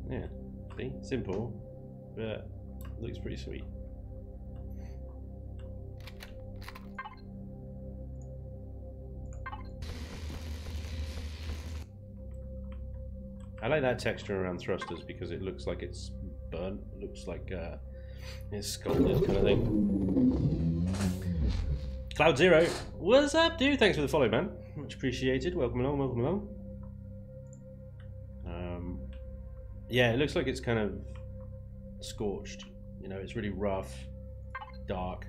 Yeah, see, simple, but looks pretty sweet. I like that texture around thrusters because it looks like it's burnt. It looks like it's scalded kind of thing. Cloud Zero, what's up, dude? Thanks for the follow, man. Much appreciated. Welcome along, welcome along. Yeah, it looks like it's kind of scorched. You know, it's really rough, dark.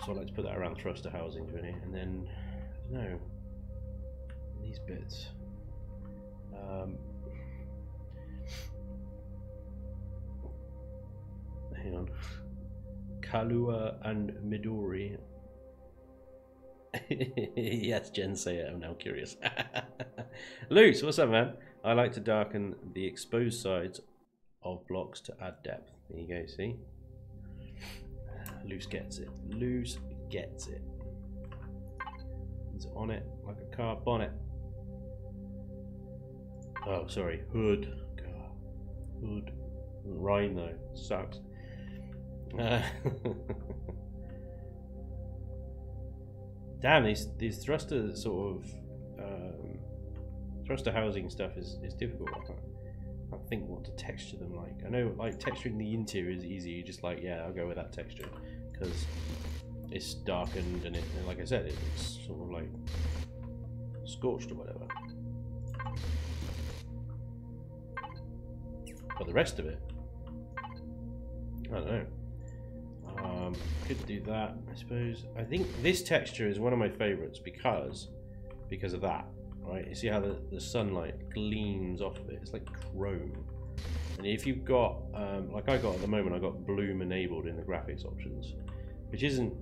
So I like to put that around thruster housings, really. And then, I don't know, these bits. Hang on. Kalua and Midori. Yes, Jen, say it. I'm now curious. Luce, what's up, man? I like to darken the exposed sides of blocks to add depth. There you go, see? Luce gets it. Luce gets it. He's on it like a car bonnet. Oh, sorry. Hood. God. Hood. Rhyme, though. Sucks. Damn, these thruster sort of thruster housing stuff is difficult. I can't think what to texture them like. I know, like, texturing the interior is easy. You just like, yeah, I'll go with that texture because it's darkened and like I said, it's sort of like scorched or whatever. But the rest of it, I don't know. Could do that, I suppose. I think this texture is one of my favorites because of that, right? You see how the sunlight gleams off of it? It's like chrome. And if you've got, like I got at the moment, I got bloom enabled in the graphics options, which isn't,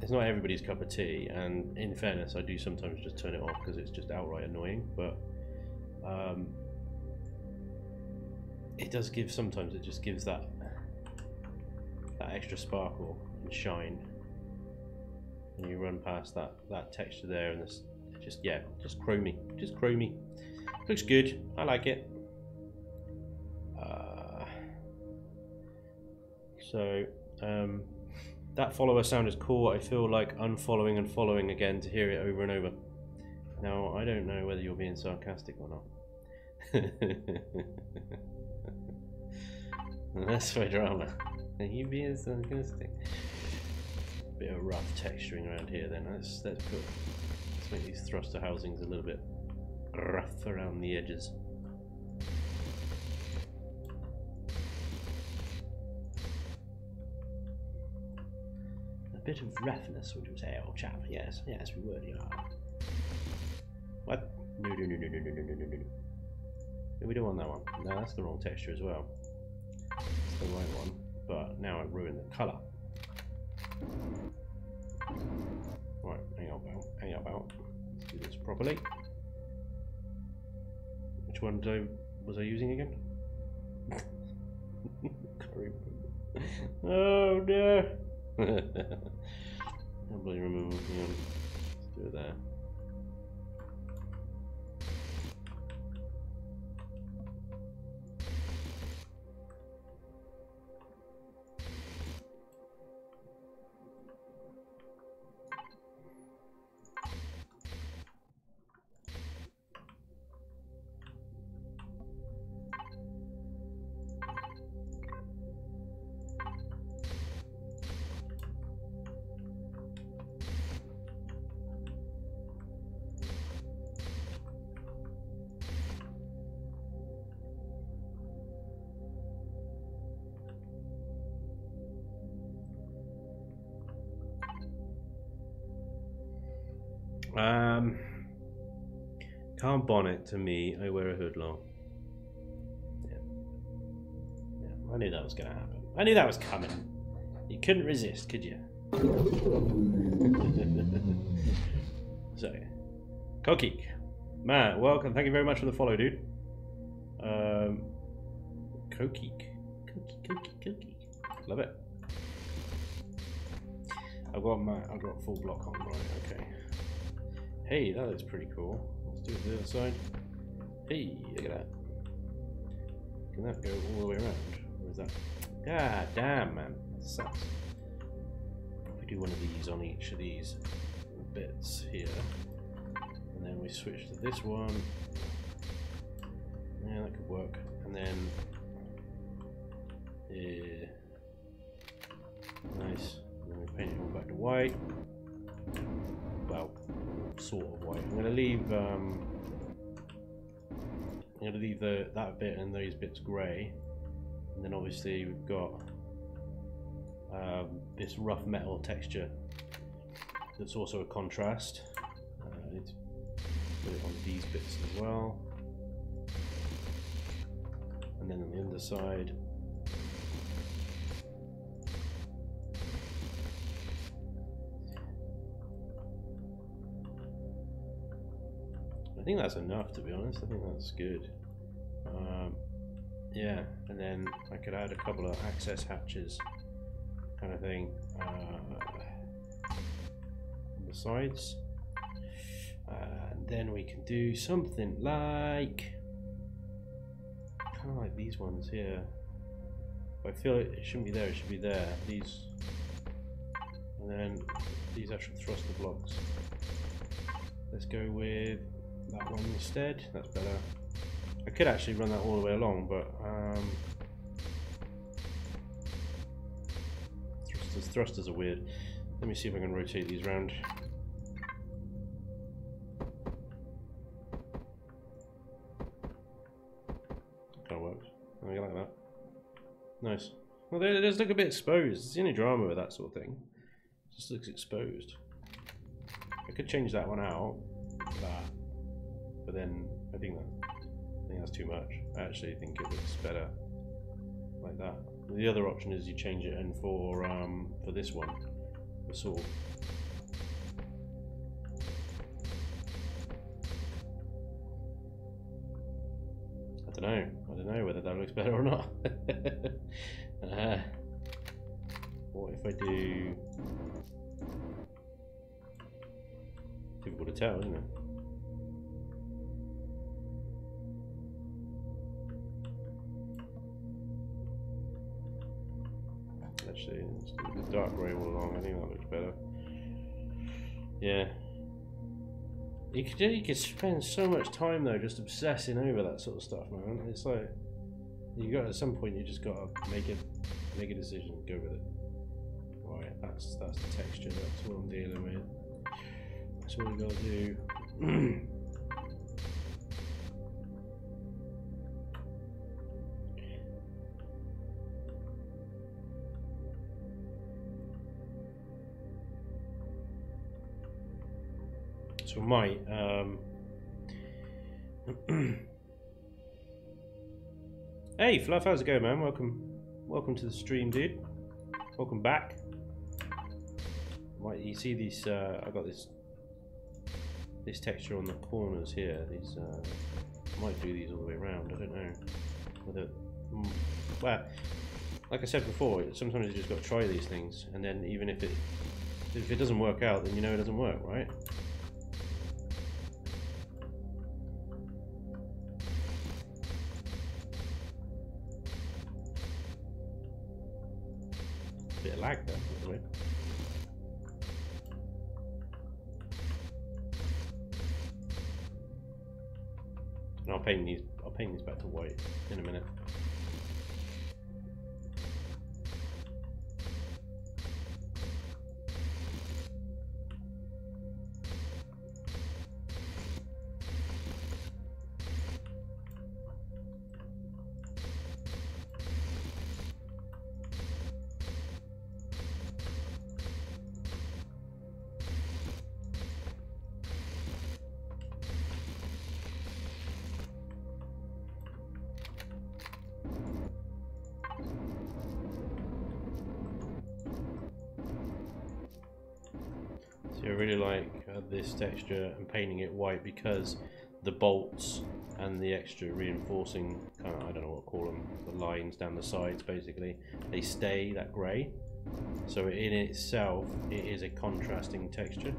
it's not everybody's cup of tea. And in fairness, I do sometimes just turn it off because it's just outright annoying. But it does give, sometimes it just gives that extra sparkle and shine when you run past that texture there, and this just chromy, looks good. I like it. So that follower sound is cool. I feel like unfollowing and following again to hear it over and over. Now I don't know whether you're being sarcastic or not. That's my drama. Are you being sarcastic? Bit of rough texturing around here then. Let's make these thruster housings a little bit rough around the edges. A bit of roughness, would you say, old chap? Yes, yes, we would, you know. What? No. We don't want that one. No, that's the wrong texture as well. It's the right one, but now I've ruined the colour. Right, hang on about. Let's do this properly. Which one was I using again? Oh no! I can't really remember. Hang on. Let's do it there. Can't bonnet to me. I wear a hood long. Yeah, I knew that was going to happen. I knew that was coming. You couldn't resist, could you? So, Kokik, man, welcome. Thank you very much for the follow, dude. Kokik, love it. I've got full block on, right? Okay. Hey, that looks pretty cool. Let's do it to the other side. Hey, look at that. Can that go all the way around? Or is that? God damn, man. That sucks. We do one of these on each of these bits here. And then we switch to this one. Yeah, that could work. And then. Yeah. Nice. And then we paint it all back to white. Well, sort of white. I'm gonna leave that bit and those bits grey, and then obviously we've got this rough metal texture that's also a contrast. I need to put it on these bits as well, and then on the underside. I think that's enough, to be honest. I think that's good. Yeah, and then I could add a couple of access hatches, kind of thing, on the sides. And then we can do something like, kind of like these ones here. I feel it shouldn't be there. It should be there. These, and then these actual thruster blocks. Let's go with that one instead. That's better. I could actually run that all the way along, but thrusters are weird. Let me see if I can rotate these around. Kind of works. I like that. Nice. Well, they just look a bit exposed. It's the only drama with that sort of thing. It just looks exposed. I could change that one out. But then I think that's too much. I actually think it looks better like that. The other option is you change it in for this one, the sort. don't know. I don't know whether that looks better or not. What if I do? Difficult to tell, isn't it? Actually, let's do the dark grey all along. I think that looks better. Yeah. You could spend so much time though just obsessing over that sort of stuff, man. It's like you got at some point you just gotta make a decision, go with it. Right, that's the texture. That's what I'm dealing with. That's what we gotta do. So we might hey Fluff, how's it going, man? Welcome to the stream, dude. Welcome back. Might you see these I got this texture on the corners here. These might do these all the way around, I don't know whether well, like I said before, sometimes you just got to try these things, and then even if it doesn't work out, then you know it doesn't work, right? Bit of lag there, by the way. And I'll paint these back to white in a minute. I really like this texture and painting it white because the bolts and the extra reinforcing kind of, I don't know what to call them, the lines down the sides basically, they stay that grey. So in itself it is a contrasting texture.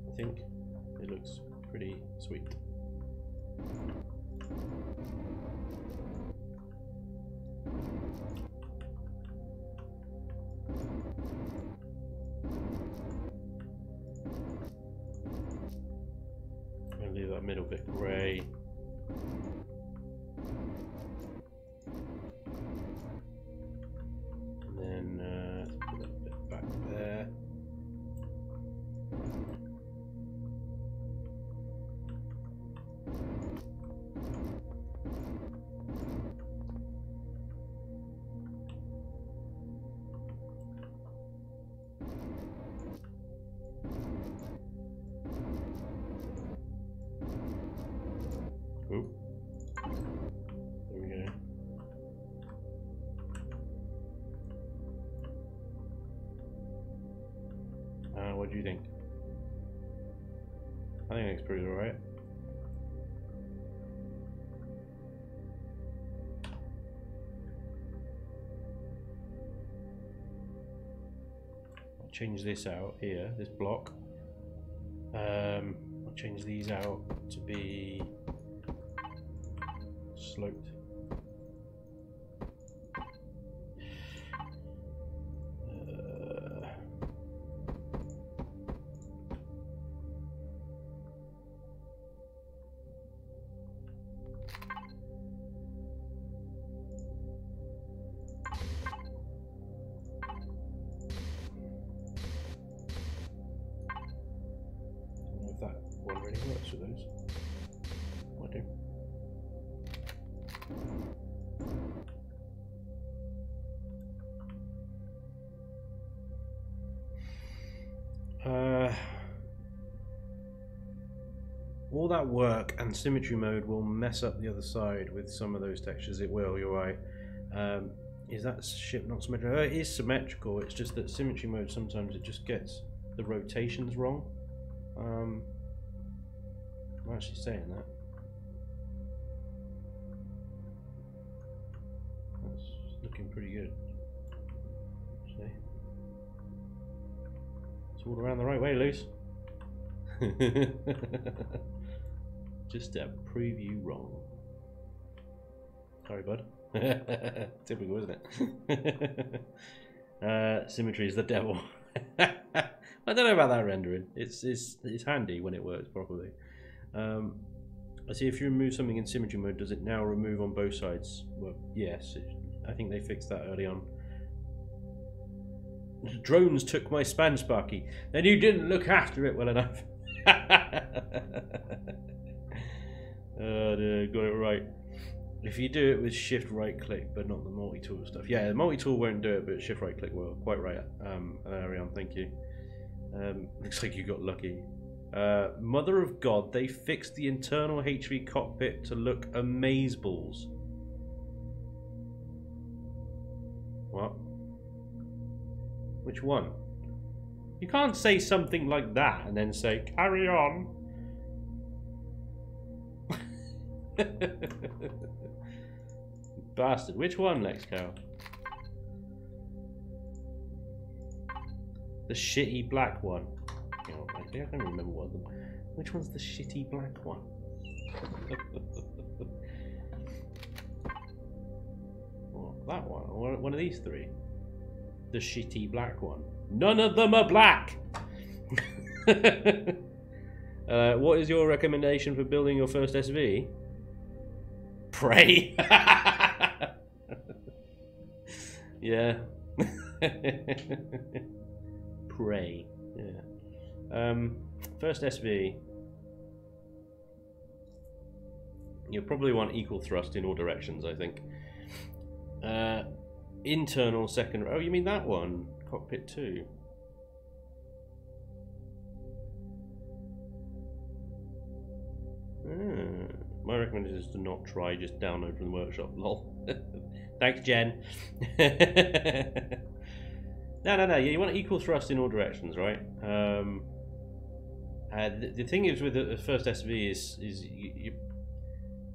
I think it looks pretty sweet. Leave that middle bit grey. And then let's put that bit back there. Oop. There we go. What do you think? I think it looks pretty alright. I'll change this out here, this block. I'll change these out to be sloped. I don't know if that one really works with those. I do. All that work and symmetry mode will mess up the other side with some of those textures. It will, you're right. Is that ship not symmetrical? It is symmetrical, it's just that symmetry mode sometimes it just gets the rotations wrong. I'm actually saying that. looking pretty good. See? It's all around the right way, Luce. Just a preview wrong. Sorry, bud. Typical, isn't it? Symmetry is the devil. I don't know about that rendering. It's handy when it works properly. I see if you remove something in symmetry mode, does it now remove on both sides? Well, yes. I think they fixed that early on. The drones took my Spanj, Sparky. Then you didn't look after it well enough. Oh, dear, got it right. If you do it with shift right click, but not the multi-tool stuff. Yeah, the multi-tool won't do it, but shift right click will. Quite right, Ariane, thank you. Looks like you got lucky. Mother of God, they fixed the internal HV cockpit to look amazeballs. What? Which one? You can't say something like that and then say, carry on. Bastard. Which one, Lex Cow? The shitty black one. Oh, I don't remember what them. Which one's the shitty black one? What, that one? Or one of these three? The shitty black one. None of them are black! What is your recommendation for building your first SV? Pray! Yeah. Pray. Yeah. First SV. You'll probably want equal thrust in all directions, I think. Internal second. Oh, you mean that one? Cockpit 2. My recommendation is to not try, just download from the workshop. Lol. Thanks, Jen. No. You want equal thrust in all directions, right? The thing is with the first SV is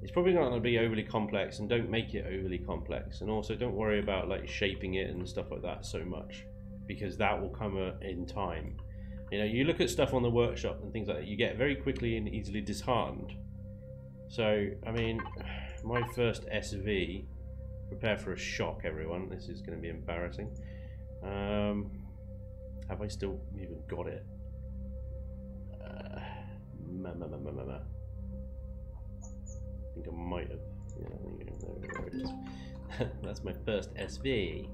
it's probably not going to be overly complex, and don't make it overly complex, and also don't worry about like shaping it and stuff like that so much, because that will come in time. You know, you look at stuff on the workshop and things like that, you get very quickly and easily disheartened. So, I mean, my first SV, prepare for a shock, everyone. This is going to be embarrassing. Have I still even got it? I think I might have. Yeah, that's my first SV.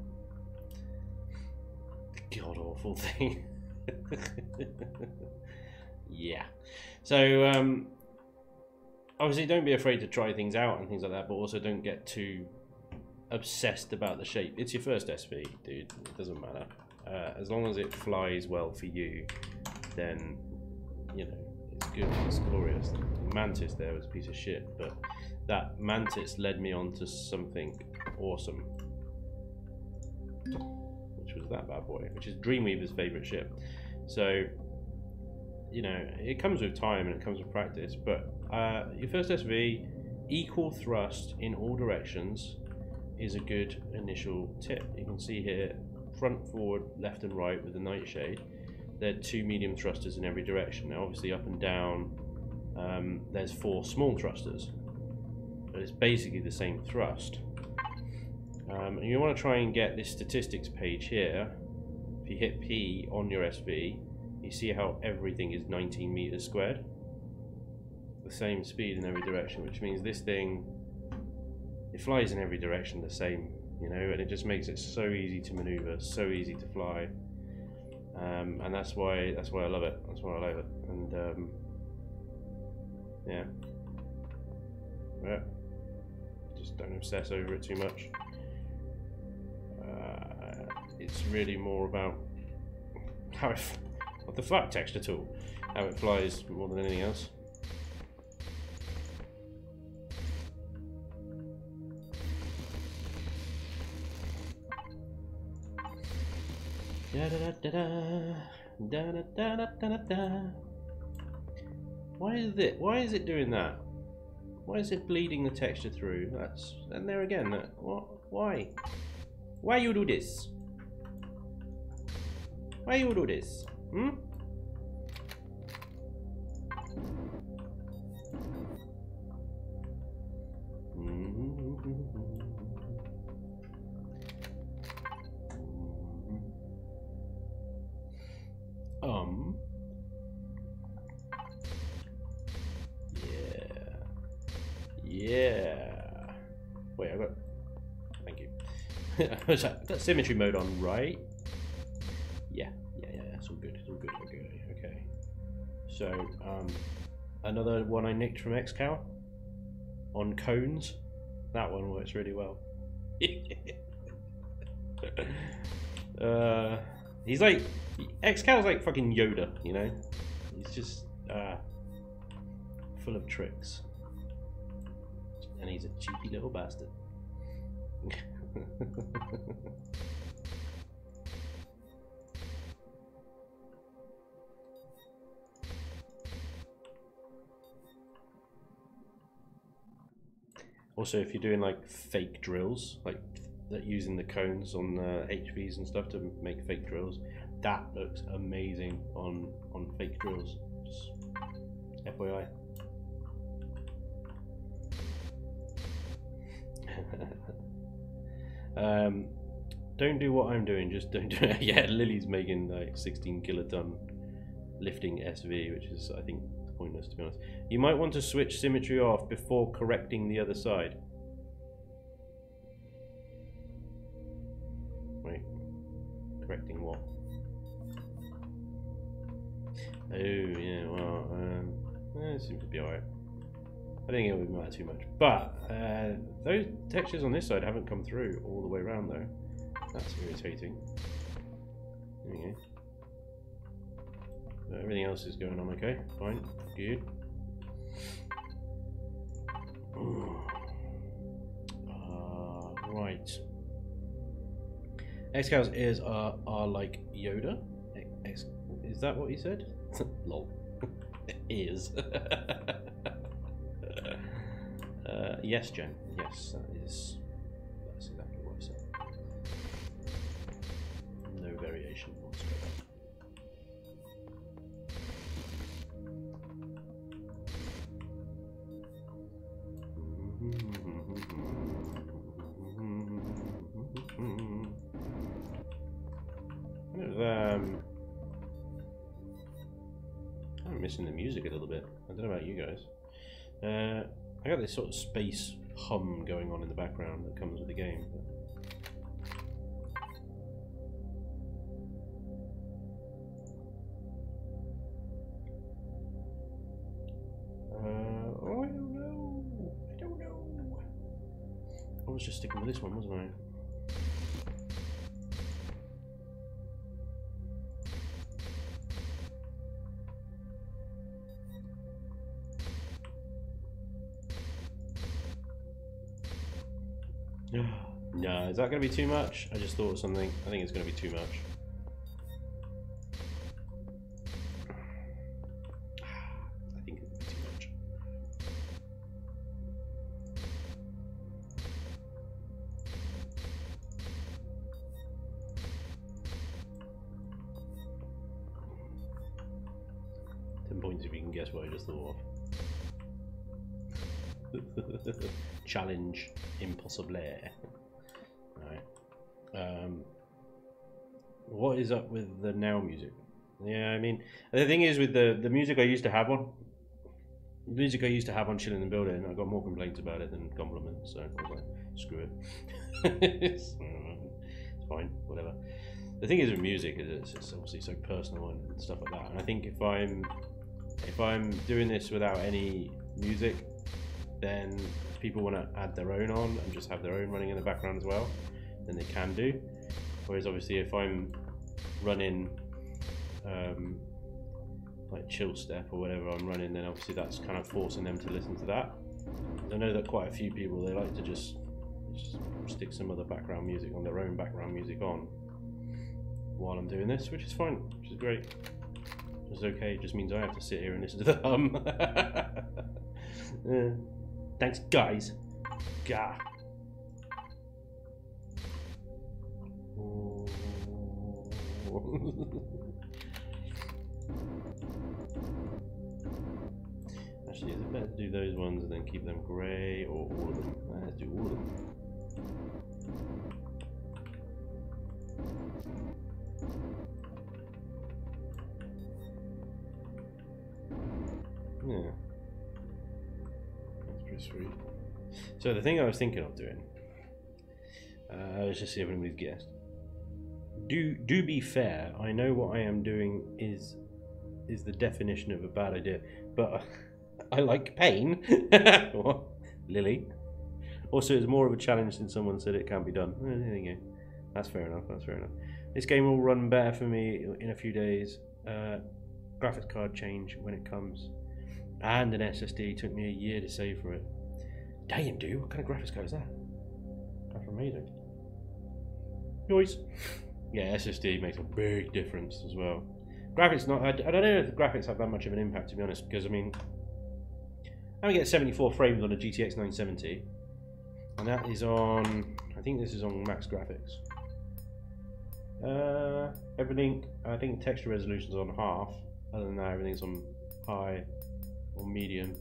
God awful thing. Yeah. So, obviously, don't be afraid to try things out and things like that, but also don't get too obsessed about the shape. It's your first SV, dude. It doesn't matter. As long as it flies well for you, then, you know, it's good. It's glorious. The Mantis there was a piece of shit, but that Mantis led me on to something awesome, which was that bad boy, which is Dreamweaver's favourite ship. So, you know, it comes with time and it comes with practice, but your first SV, equal thrust in all directions is a good initial tip. You can see here, front, forward, left and right with the nightshade. There are 2 medium thrusters in every direction. Now obviously up and down, there's 4 small thrusters, but it's basically the same thrust. And you want to try and get this statistics page here. If you hit P on your SV, you see how everything is 19 meters squared. The same speed in every direction, which means this thing, it flies in every direction the same, you know, and it just makes it so easy to maneuver, so easy to fly, and that's why I love it. That's why I love it, and yeah, just don't obsess over it too much. It's really more about how it, what the fuck, texture tool, how it flies more than anything else. Da da da da da da da da da. Why is it doing that? Why is it bleeding the texture through? And there again, what? Why? Why you do this? Why you do this? Hmm? Yeah. Wait, I got. Thank you. I got symmetry mode on, right? Yeah. It's all good. It's all good. Okay. So, another one I nicked from XCal on cones. That one works really well. He's like XCal's like fucking Yoda, you know. He's just full of tricks. And he's a cheeky little bastard. Also, if you're doing like fake drills, like that using the cones on HVs and stuff to make fake drills, that looks amazing on fake drills. Just FYI. Don't do what I'm doing, just don't do it. Yeah, Lily's making like 16 kiloton lifting SV, which is, I think, pointless, to be honest. You might want to switch symmetry off before correcting the other side. Wait, correcting what? Oh, yeah, well, it seems to be alright. I think it would matter too much. But those textures on this side haven't come through all the way around though. That's irritating. There we go. Everything else is going on okay. Fine. Good. Right. XCal's ears are like Yoda. Is that what he said? Lol. Ears. Yes, Jen. Yes, that's exactly what I said. No variation whatsoever. I'm missing the music a little bit. I don't know about you guys. I got this sort of space hum going on in the background that comes with the game. Oh, I don't know. I was just sticking with this one, wasn't I? No, is that going to be too much? I just thought of something. I think it's going to be too much. I think it's too much. Points if you can guess what I just thought of. Challenge impossible. Right. What is up with the now music? Yeah, I mean, the thing is with the music I used to have on, Chillin Buildin, I got more complaints about it than compliments, so I was like, screw it. It's fine, whatever. The thing is with music is it's obviously so personal and stuff like that. And I think if I'm doing this without any music, then people want to add their own on and just have their own running in the background as well, then they can do. Whereas obviously if I'm running like chill step or whatever I'm running, then obviously that's kind of forcing them to listen to that. I know that quite a few people, they like to just stick some other background music on, their own background music on while I'm doing this, which is fine, which is great. It's okay, it just means I have to sit here and listen to the hum. Thanks, guys. Gah. Actually, is it better to do those ones and then keep them grey, or all of them? Let's do all of them. Yeah. That's pretty sweet. So the thing I was thinking of doing, let's just see if anybody's guessed. Do be fair. I know what I am doing is the definition of a bad idea, but I like pain. What? Lily. Also, it's more of a challenge since someone said it can't be done. There you go. That's fair enough. That's fair enough. This game will run better for me in a few days. Graphics card change when it comes, and an SSD. Took me a year to save for it. Damn, dude, what kind of graphics card is that? That's amazing. Noise. Yeah, SSD makes a big difference as well. Graphics not. I don't know if the graphics have that much of an impact, to be honest, because I mean, I get 74 frames on a GTX 970, and that is on. I think this is on max graphics. Everything. I think texture resolution is on half. Other than that, everything's on high or medium.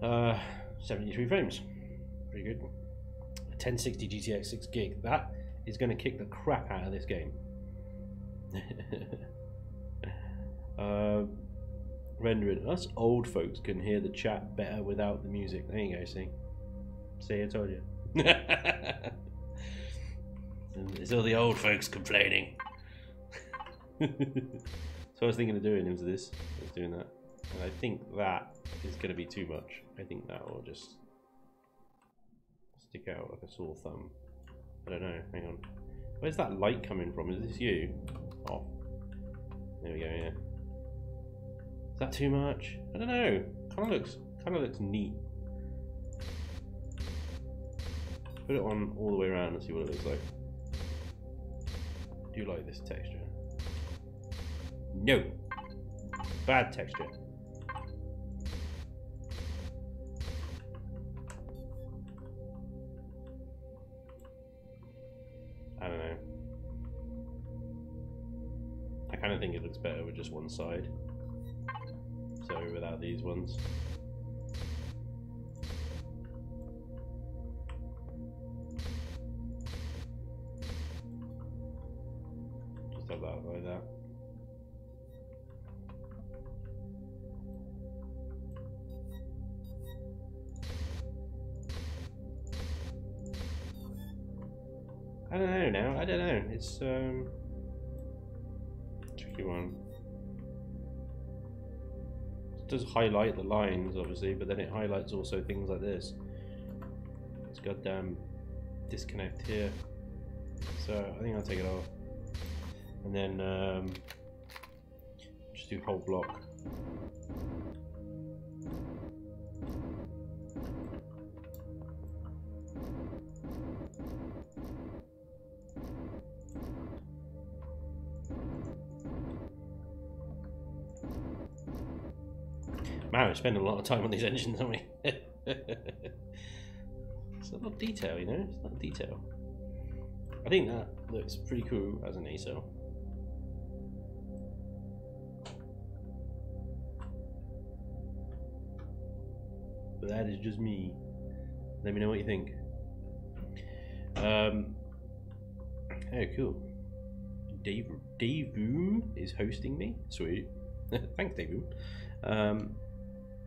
Yeah. 73 frames. Pretty good. 1060 GTX 6 gig. That is going to kick the crap out of this game. Rendering. Us old folks can hear the chat better without the music. There you go, see? See, I told you. It's all the old folks complaining. So I was thinking of doing into this. I was doing that. And I think that is going to be too much. I think that will just stick out like a sore thumb. I don't know. Hang on. Where's that light coming from? Is this you? Oh. There we go, yeah. Is that too much? I don't know. Kind of looks neat. Put it on all the way around and see what it looks like. Do you like this texture? No. Bad texture. I don't know. I kind of think it looks better with just one side. So without these ones. Just have that like that. I don't know now. I don't know. It's tricky one. It does highlight the lines, obviously, but then it highlights also things like this. It's goddamn disconnect here. So I think I'll take it off, and then just do whole block. Man, we spend a lot of time on these engines, don't we? It's a lot of detail, you know? It's a lot of detail. I think that looks pretty cool as an nacelle. But that is just me. Let me know what you think. Oh, cool. Dave Boom is hosting me. Sweet. Thanks, Dave Boom.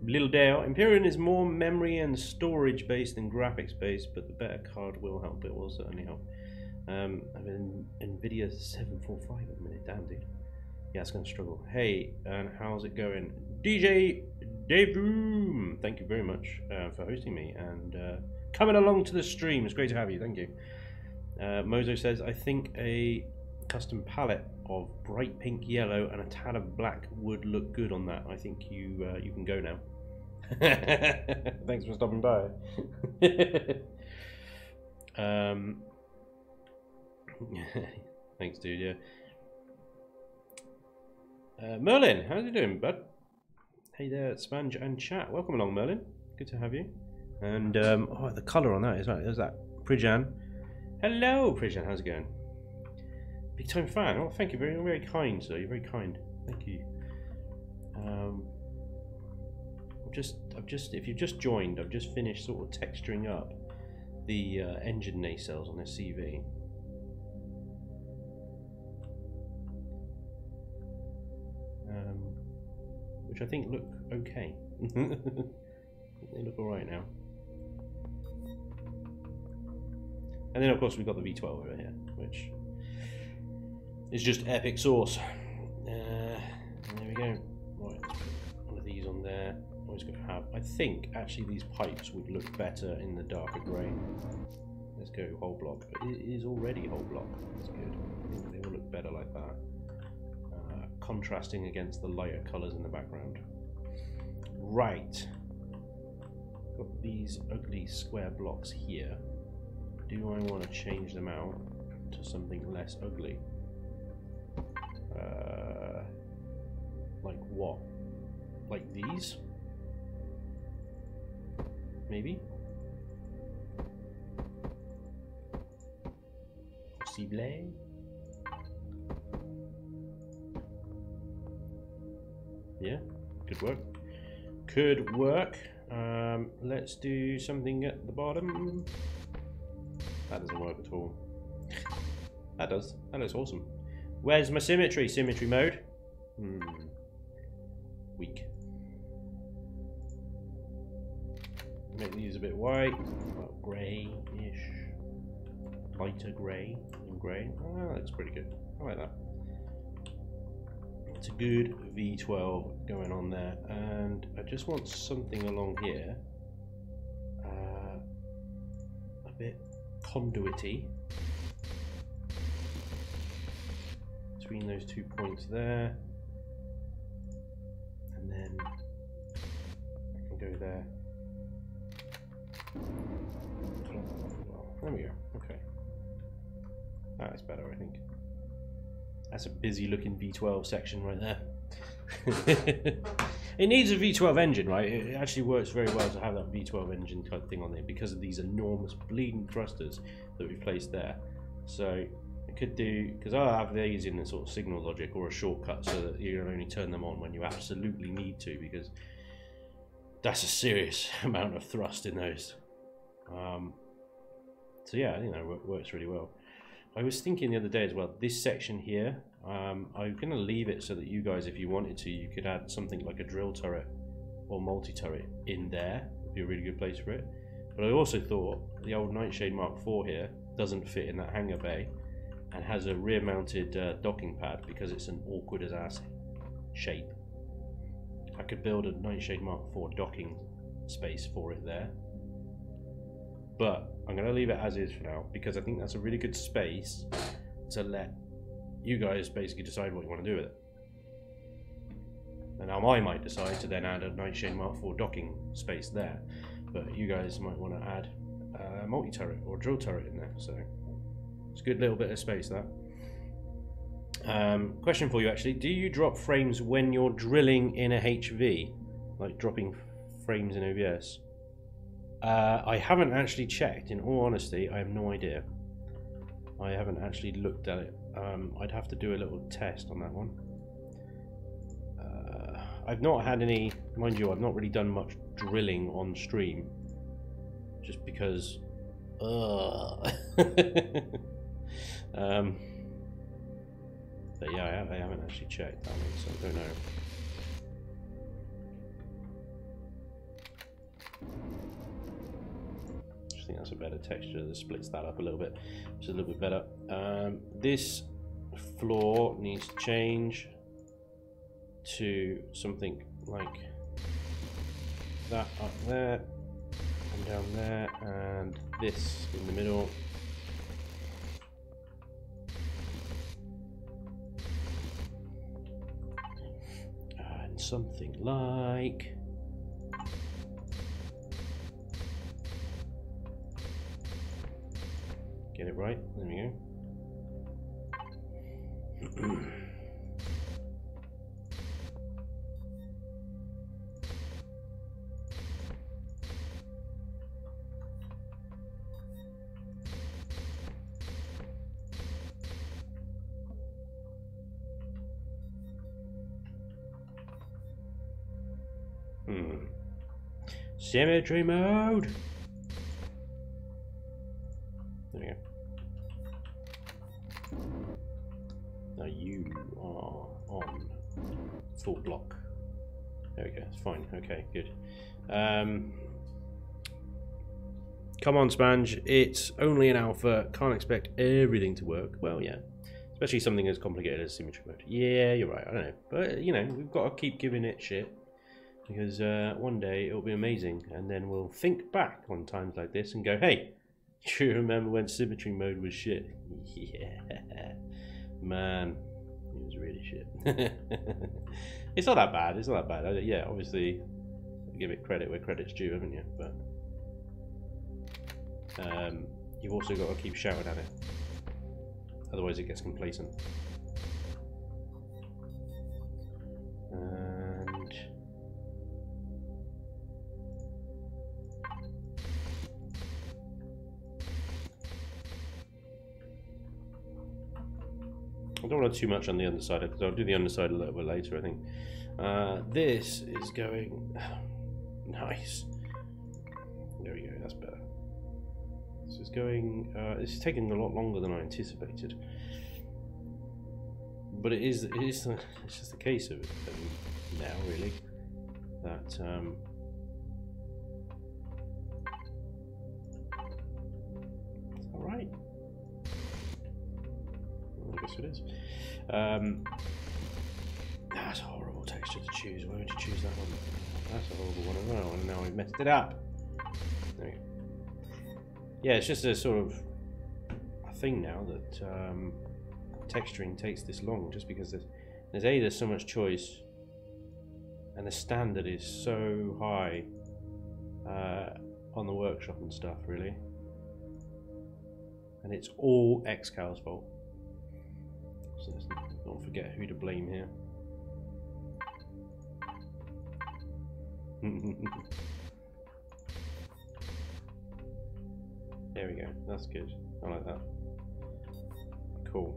Little Dale, Empyrean is more memory and storage based than graphics based, but the better card will help. It will certainly help. I'm in NVIDIA 745 at the minute. Damn, dude. Yeah, it's going to struggle. Hey, and how's it going? DJ Dave Boom, thank you very much for hosting me and coming along to the stream. It's great to have you. Thank you. Mozo says, I think a custom palette of bright pink, yellow, and a tad of black would look good on that. I think you you can go now. Thanks for stopping by. Thanks, dude. Yeah. Merlin, how's you doing, bud? Hey there, Spanj and chat. Welcome along, Merlin. Good to have you. And oh, the colour on that is right. There's that Prijan. Hello, Prijan. How's it going? Big time fan. Oh, thank you. Very, very kind, sir. You're very kind. Thank you. If you've just joined, I've just finished sort of texturing up the engine nacelles on this CV. Which I think look okay. They look alright now. And then of course we've got the V12 over here, which is just epic sauce. There we go. Right, let's put one of these on there. Always going to have. I think actually these pipes would look better in the darker grey. Let's go whole block. But it is already whole block. That's good. I think they will look better like that. Contrasting against the lighter colours in the background. Right. Got these ugly square blocks here. Do I want to change them out to something less ugly? Like what? Like these? Maybe? Possible? Yeah, could work. Could work. Let's do something at the bottom. That doesn't work at all. That does. That looks awesome. Where's my symmetry? Symmetry mode? Weak. Make these a bit white. Well, grey-ish. Lighter grey and grey. Oh, that looks pretty good. I like that. It's a good V12 going on there. And I just want something along here. A bit conduity. Between those 2 points there. And then I can go there. There we go. Okay. That's better, I think. That's a busy looking V12 section right there. It needs a V12 engine, right? It actually works very well to have that V12 engine type thing on there because of these enormous bleeding thrusters that we've placed there. So I could do, because I'll have these in a sort of signal logic or a shortcut so that you can only turn them on when you absolutely need to, because that's a serious amount of thrust in those. So yeah, I think that works really well. I was thinking the other day as well, this section here, I'm going to leave it so that you guys, if you wanted to, you could add something like a drill turret or multi-turret in there. Would be a really good place for it. But I also thought the old Nightshade Mark IV here doesn't fit in that hangar bay and has a rear-mounted docking pad because it's an awkward as ass shape. I could build a Nightshade Mark IV docking space for it there. But I'm going to leave it as is for now because I think that's a really good space to let you guys basically decide what you want to do with it. And now I might decide to then add a Nightshade Mark IV docking space there, but you guys might want to add a multi-turret or drill turret in there. So it's a good little bit of space, that. Question for you actually, do you drop frames when you're drilling in a HV? Like dropping frames in OBS? I haven't actually checked, in all honesty. I have no idea. I haven't actually looked at it. I'd have to do a little test on that one. I've not had any, mind you, I've not really done much drilling on stream. Just because... But yeah, I haven't actually checked that one, so I don't know. I think that's a better texture that splits that up a little bit. It's a little bit better. This floor needs to change to something like that up there and down there, and this in the middle. And something like... Get it right, there we go. Symmetry mode. There we go. Now you are on full block. There we go. It's fine. Okay, good. Come on, Spanj. It's only an alpha. Can't expect everything to work. Well, yeah. Especially something as complicated as symmetry mode. Yeah, you're right. I don't know. But, you know, we've got to keep giving it shit. Because one day it'll be amazing. And then we'll think back on times like this and go, hey, do you remember when symmetry mode was shit? Yeah. Man. It was really shit. It's not that bad. It's not that bad. Yeah, obviously, give it credit where credit's due, haven't you? But you've also got to keep shouting at it. Otherwise it gets complacent. And I don't want to too much on the underside because I'll do the underside a little bit later, I think. This is going nice. There we go, that's better. This is going. This is taking a lot longer than I anticipated, but it's just the case of it now, really. That it's all right. I guess it is. That's a horrible texture to choose. Why would you choose that one? That's a horrible one as well, and now I've messed it up. There we go. Yeah, it's just a sort of a thing now that texturing takes this long, just because there's so much choice, and the standard is so high on the workshop and stuff, really, and it's all Excal's fault. So let's not forget who to blame here. There we go, that's good. I like that. Cool.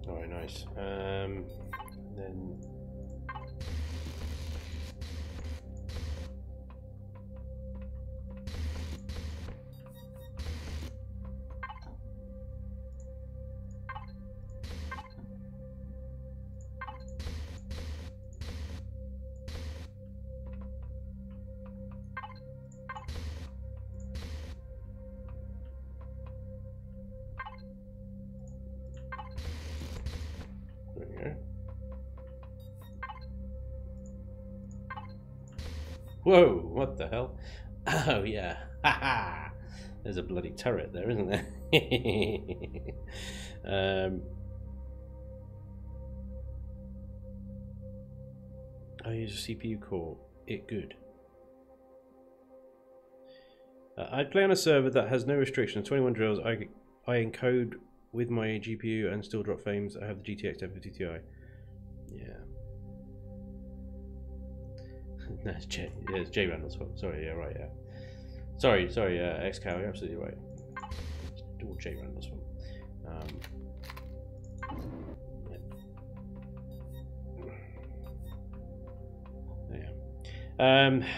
Alright, nice. Then whoa, what the hell? Oh yeah, haha! There's a bloody turret there, isn't there? I use a CPU core. It good. I play on a server that has no restrictions. 21 drills. I encode with my GPU and still drop frames. I have the GTX 1050 Ti. Yeah. That's J. Yeah, it's J Randall's fault. Sorry. Yeah, right. Yeah. Sorry. XCal. You're absolutely right. It's all J Randall's fault. Yeah.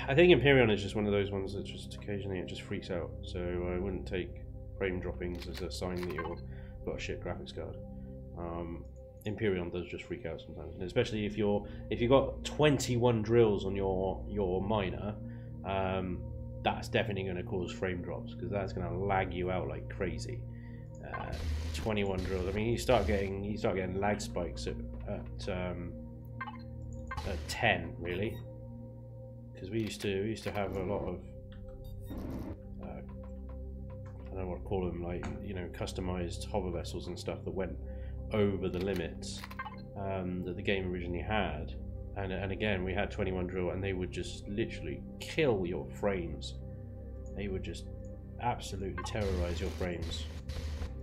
I think Imperion is just one of those ones that just occasionally it just freaks out. So I wouldn't take frame droppings as a sign that you've got a shit graphics card. Imperion does just freak out sometimes, and especially if you've got 21 drills on your miner, that's definitely going to cause frame drops because that's going to lag you out like crazy. 21 drills. I mean, you start getting lag spikes at 10 really, because we used to have a lot of I don't know what to call them, like, you know, customized hover vessels and stuff that went over the limits that the game originally had, and again we had 21 drill, and they would just literally kill your frames. They would just absolutely terrorize your frames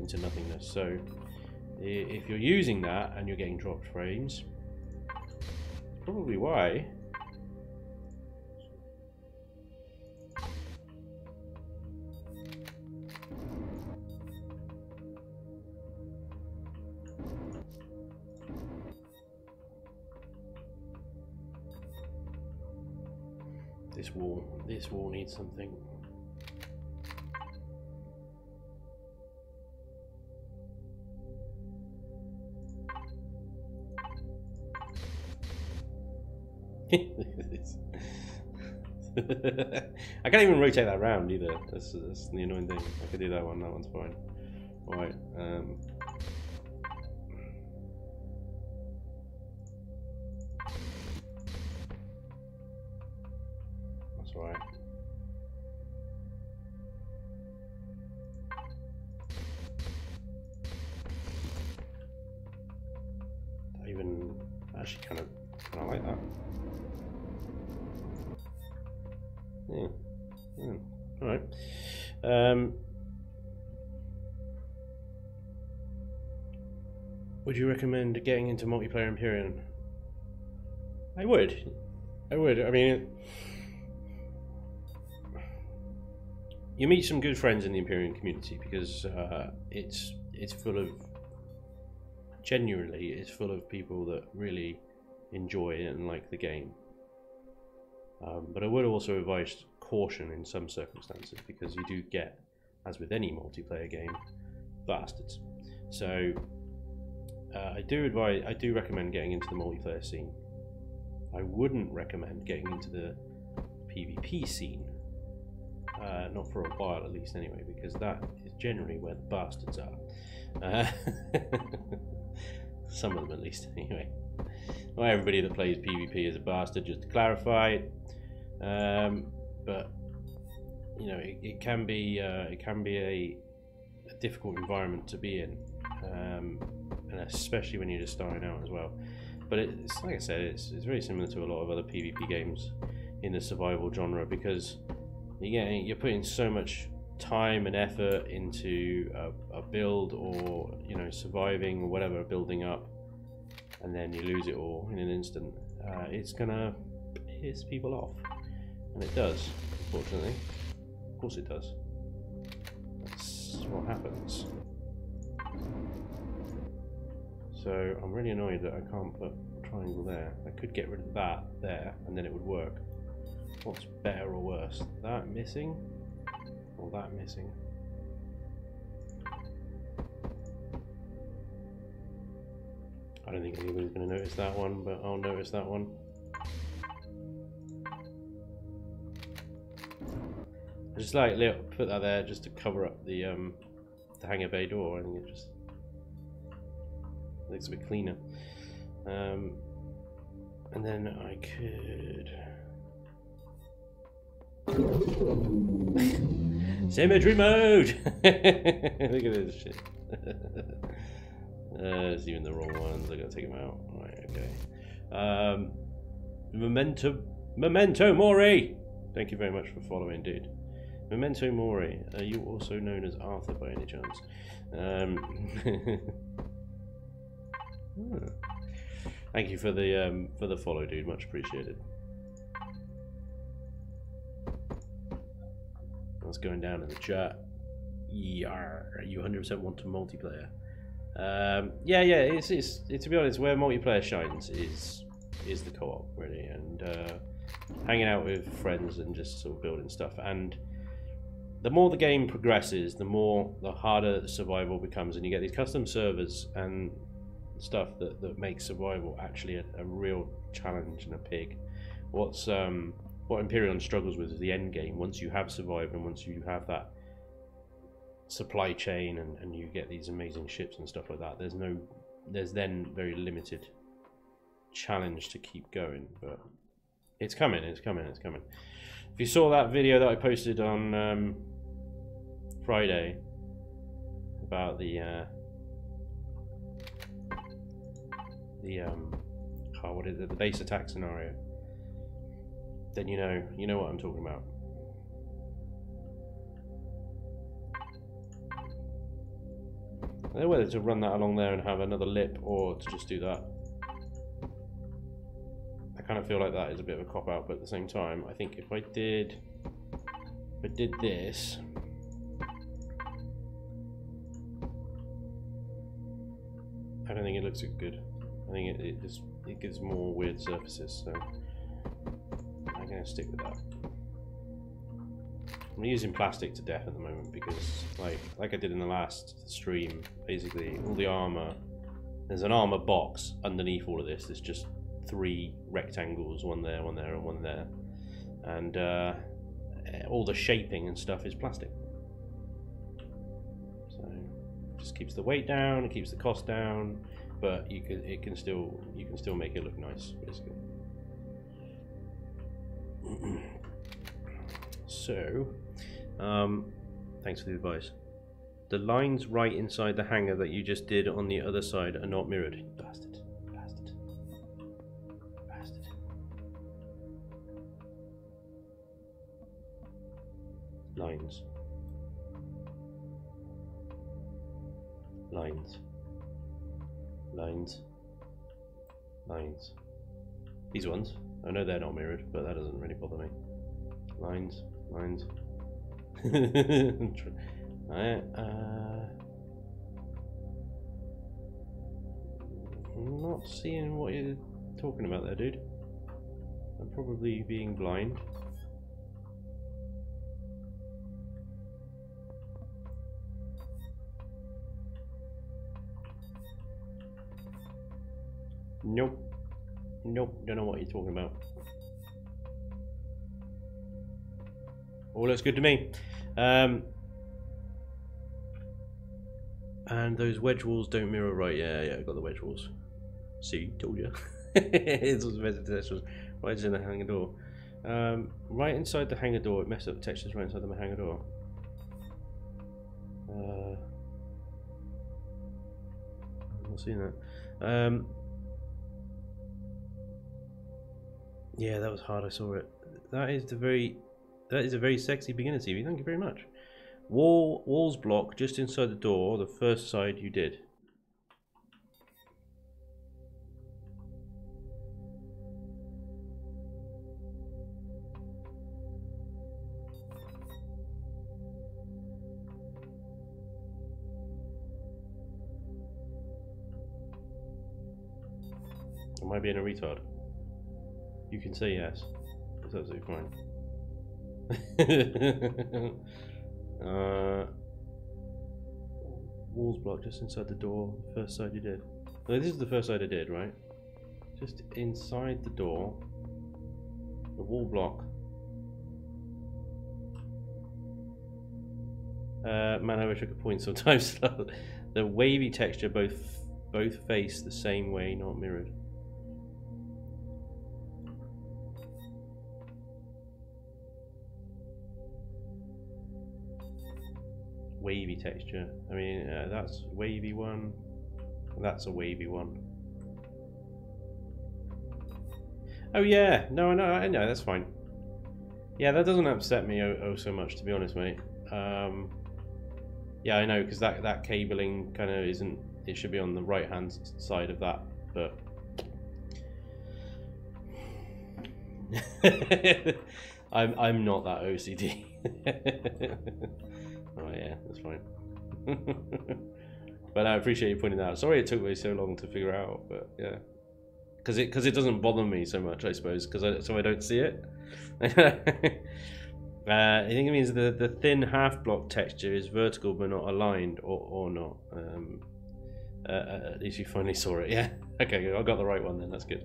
into nothingness. So if you're using that and you're getting dropped frames, it's probably why. This wall needs something. Look at this. I can't even rotate that around either. That's the annoying thing. I could do that one. That one's fine. All right. That's all right. I even actually kind of like that. Yeah. All right. Would you recommend getting into multiplayer Empyrean? I would. I mean, you meet some good friends in the Empyrean community because it's full of, genuinely, it's full of people that really enjoy it and like the game. But I would also advise caution in some circumstances because you do get, as with any multiplayer game, bastards. So I do recommend getting into the multiplayer scene. I wouldn't recommend getting into the PvP scene, not for a while at least anyway, because that is generally where the bastards are. Some of them at least anyway. Not everybody that plays PvP is a bastard, just to clarify. But you know, it can be a difficult environment to be in, and especially when you're just starting out as well. But it's like I said, it's very similar to a lot of other PvP games in the survival genre because you're putting so much time and effort into a build, or you know, surviving or whatever, building up, and then you lose it all in an instant. It's gonna piss people off. And it does, unfortunately. Of course it does. That's what happens. So I'm really annoyed that I can't put a triangle there. I could get rid of that there, and then it would work. What's better or worse? That missing? Or that missing? I don't think anybody's going to notice that one, but I'll notice that one. I just like put that there just to cover up the hangar bay door. I think it just looks a bit cleaner. And then I could symmetry mode. Look at this shit. It's even the wrong ones. I gotta take them out. Right, okay. Memento Mori. Thank you very much for following, dude. Memento Mori. Are you also known as Arthur by any chance? Thank you for the follow, dude. Much appreciated. What's going down in the chat? Yar, you 100% want to multiplayer? Yeah. It's to be honest, where multiplayer shines is the co-op really, and hanging out with friends and just sort of building stuff. And the more the game progresses, the harder the survival becomes, and you get these custom servers and stuff that makes survival actually a real challenge and a pig. What Empyrean struggles with is the end game. Once you have survived and once you have that supply chain and you get these amazing ships and stuff like that, there's then very limited challenge to keep going. But it's coming. If you saw that video that I posted on Friday about the what is it, the base attack scenario, then you know what I'm talking about. I don't know whether to run that along there and have another lip or to just do that. I kind of feel like that is a bit of a cop out, but at the same time, I think if I did this, I don't think it looks good. I think it gives more weird surfaces, so I'm going to stick with that. I'm using plastic to death at the moment because, like I did in the last stream, basically all the armor. There's an armor box underneath all of this. There's just 3 rectangles, one there, one there, and one there, and all the shaping and stuff is plastic. So it just keeps the weight down, it keeps the cost down, but you can still make it look nice, basically. So, thanks for the advice. The lines right inside the hanger that you just did on the other side are not mirrored. Bastard. Bastard. Bastard. Lines. Lines. Lines. Lines. These ones. I know they're not mirrored, but that doesn't really bother me. Lines. Lines. I'm not seeing what you're talking about there, dude. I'm probably being blind. Nope. Nope, don't know what you're talking about. All looks good to me. And those wedge walls don't mirror right. Yeah, I got the wedge walls. See, told you. It's right in the hangar door. Right inside the hangar door, it messed up the textures right inside the hangar door. I'm not seeing that. Yeah, that was hard. I saw it. That is a very sexy beginner TV. Thank you very much. Walls block just inside the door, the first side you did. Am I being a retard? You can say yes. It's absolutely fine. Walls block just inside the door, the first side you did. No, this is the first side I did, right? Just inside the door, the wall block. Man, I wish I could point sometimes. The wavy texture both face the same way, not mirrored. Wavy texture. I mean, that's wavy one. That's a wavy one. Oh yeah, no, I know. That's fine. Yeah, that doesn't upset me so much, to be honest, mate. Yeah, I know, because that cabling kind of isn't. It should be on the right hand side of that, but I'm not that OCD. Oh yeah, that's fine. But I appreciate you pointing that out. Sorry it took me so long to figure out, but yeah, because it doesn't bother me so much, I suppose, so I don't see it. I think it means the thin half block texture is vertical but not aligned, or not. At least you finally saw it. Yeah. Okay, I got the right one then. That's good.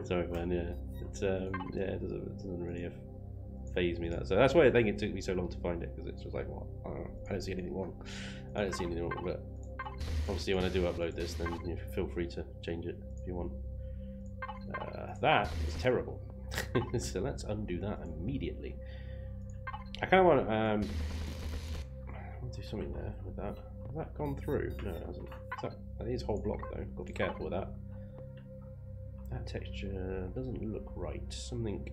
Sorry, man. Yeah, it's yeah, it doesn't really phase me that. So that's why I think it took me so long to find it, because it's just like, well, I don't see anything wrong. I don't see anything wrong. But obviously, when I do upload this, then you feel free to change it if you want. That is terrible. So let's undo that immediately. I kind of want to do something there with that. Has that gone through? No, it hasn't. That is whole block though. Got to be careful with that. That texture doesn't look right. Something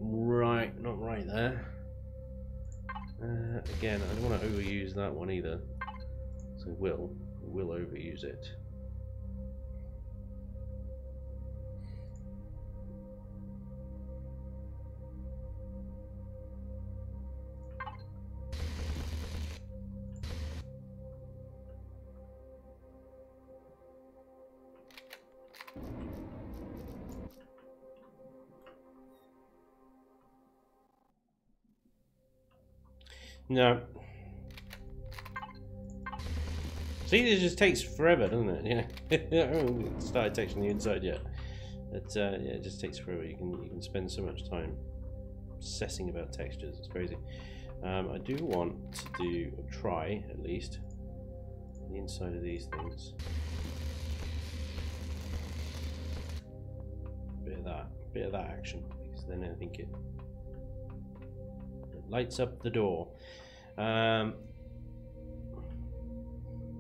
right, not right there. Again, I don't want to overuse that one either. So we'll overuse it. No. See, this just takes forever, doesn't it? Yeah. I haven't started texturing the inside yet. But yeah, it just takes forever. You can spend so much time obsessing about textures. It's crazy. I do want to try at least the inside of these things. Bit of that action, because then I think it lights up the door.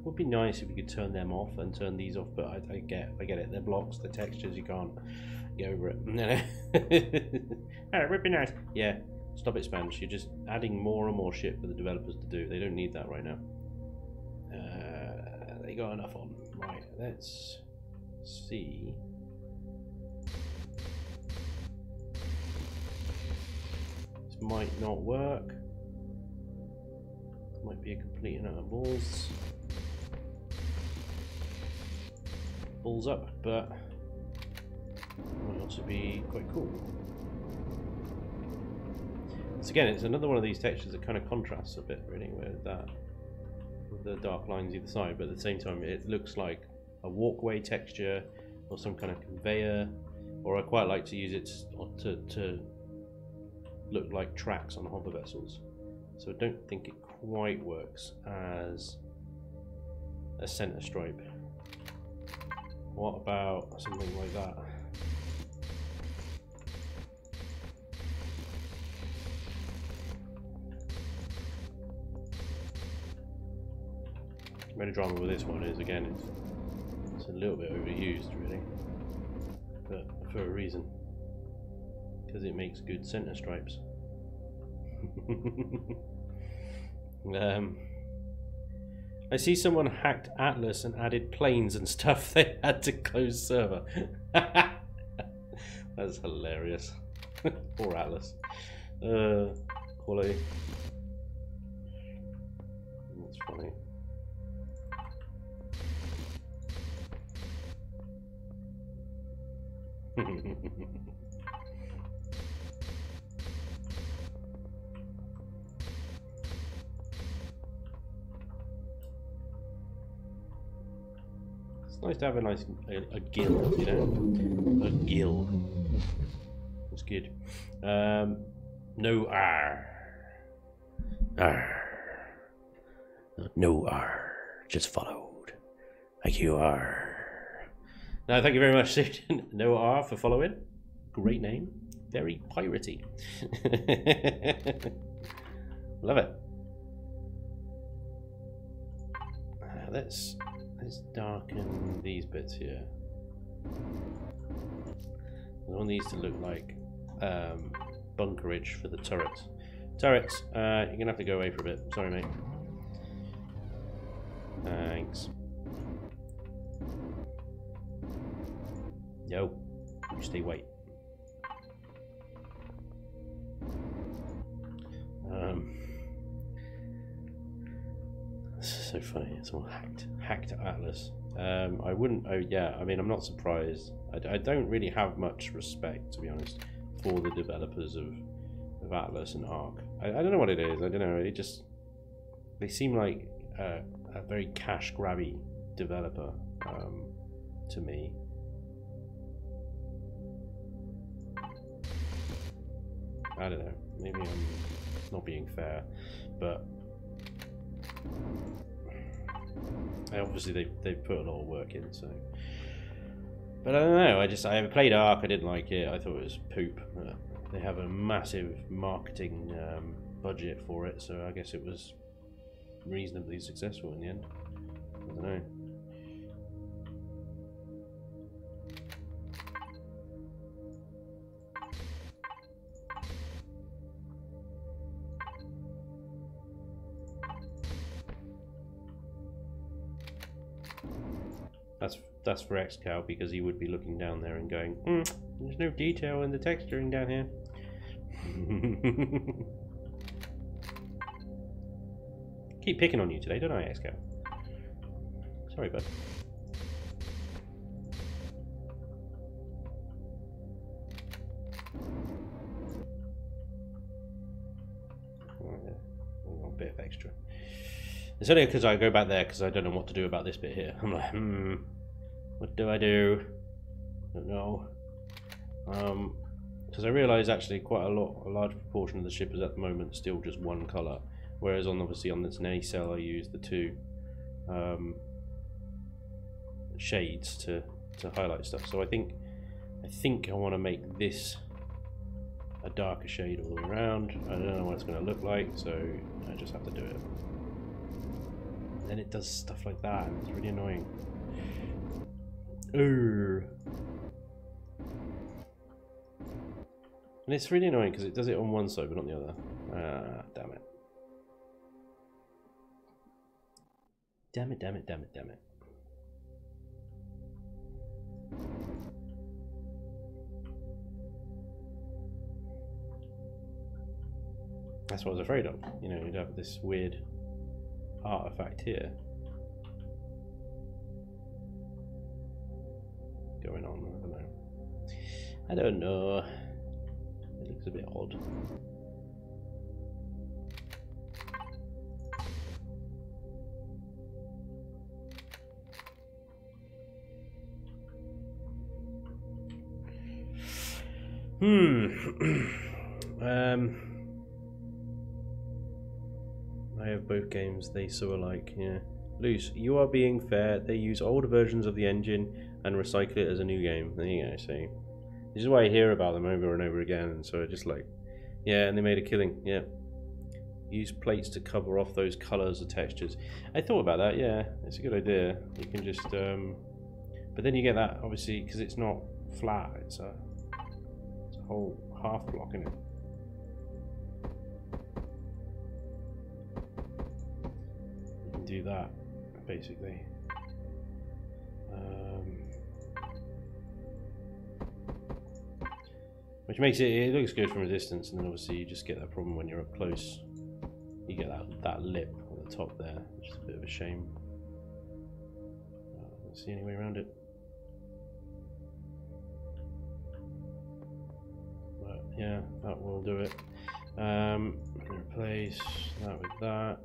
Would be nice if we could turn them off and turn these off, but I get it. They're blocks, the textures, you can't get over it. It would be nice. Yeah, stop it, Spanj. You're just adding more and more shit for the developers to do. They don't need that right now. They got enough on. Right, let's see. This might not work. Might be a complete and utter balls up, but might also be quite cool. So again, it's another one of these textures that kind of contrasts a bit, really, with the dark lines either side, but at the same time it looks like a walkway texture or some kind of conveyor, or I quite like to use it to look like tracks on hover vessels. So I don't think it quite works as a center stripe. What about something like that? The main drama with this one is, again, it's a little bit overused, really, but for a reason, because it makes good center stripes. I see someone hacked Atlas and added planes and stuff. They had to close server. That's hilarious. Poor Atlas. Quality. That's funny. It's nice to have a nice a gill, you know, a gill. It's good. No R. No R. Just followed. Like you are. No, thank you very much, Susan. No R for following. Great name. Very piratey. Love it. Let's darken these bits here. I want these to look like bunkerage for the turrets. Turrets, you're gonna have to go away for a bit. Sorry, mate. Thanks. No, you stay white. This is so funny. It's all hacked Atlas. I wouldn't. Oh yeah. I mean, I'm not surprised. I don't really have much respect, to be honest, for the developers of Atlas and Arc. I don't know what it is. I don't know. It just, they seem like a very cash grabby developer to me. I don't know. Maybe I'm not being fair, but obviously they've put a lot of work in. So, but I don't know. I played Arc. I didn't like it. I thought it was poop. They have a massive marketing budget for it, so I guess it was reasonably successful in the end. I don't know. That's for XCal, because he would be looking down there and going, there's no detail in the texturing down here. Keep picking on you today, don't I, XCal? Sorry, bud. A bit It's only because I go back there because I don't know what to do about this bit here. I'm like, what do I do? I don't know. Because I realise actually quite a large proportion of the ship is at the moment still just one colour, whereas obviously on this nacelle I use the two shades to highlight stuff. So I think I want to make this a darker shade all the way around. I don't know what it's going to look like, so I just have to do it. And then it does stuff like that, and it's really annoying. Ooh. And it's really annoying because it does it on one side but not the other. Ah, damn it. Damn it, damn it, damn it, damn it. That's what I was afraid of. You know, you'd have this weird artifact here going on. I don't know. I don't know. It looks a bit odd. I have both games, they so alike, yeah. Luce, you are being fair. They use older versions of the engine and recycle it as a new game. There you go, see. This is why I hear about them over and over again, and so I just like, yeah, and they made a killing, yeah. Use plates to cover off those colours or textures. I thought about that, yeah, it's a good idea. You can just, but then you get that, obviously, because it's not flat, it's a whole half block, isn't it? You can do that, basically. Which makes it looks good from a distance, and then obviously you just get that problem when you're up close. You get that lip on the top there, which is a bit of a shame. I don't see any way around it. But yeah, that will do it. Replace that with that.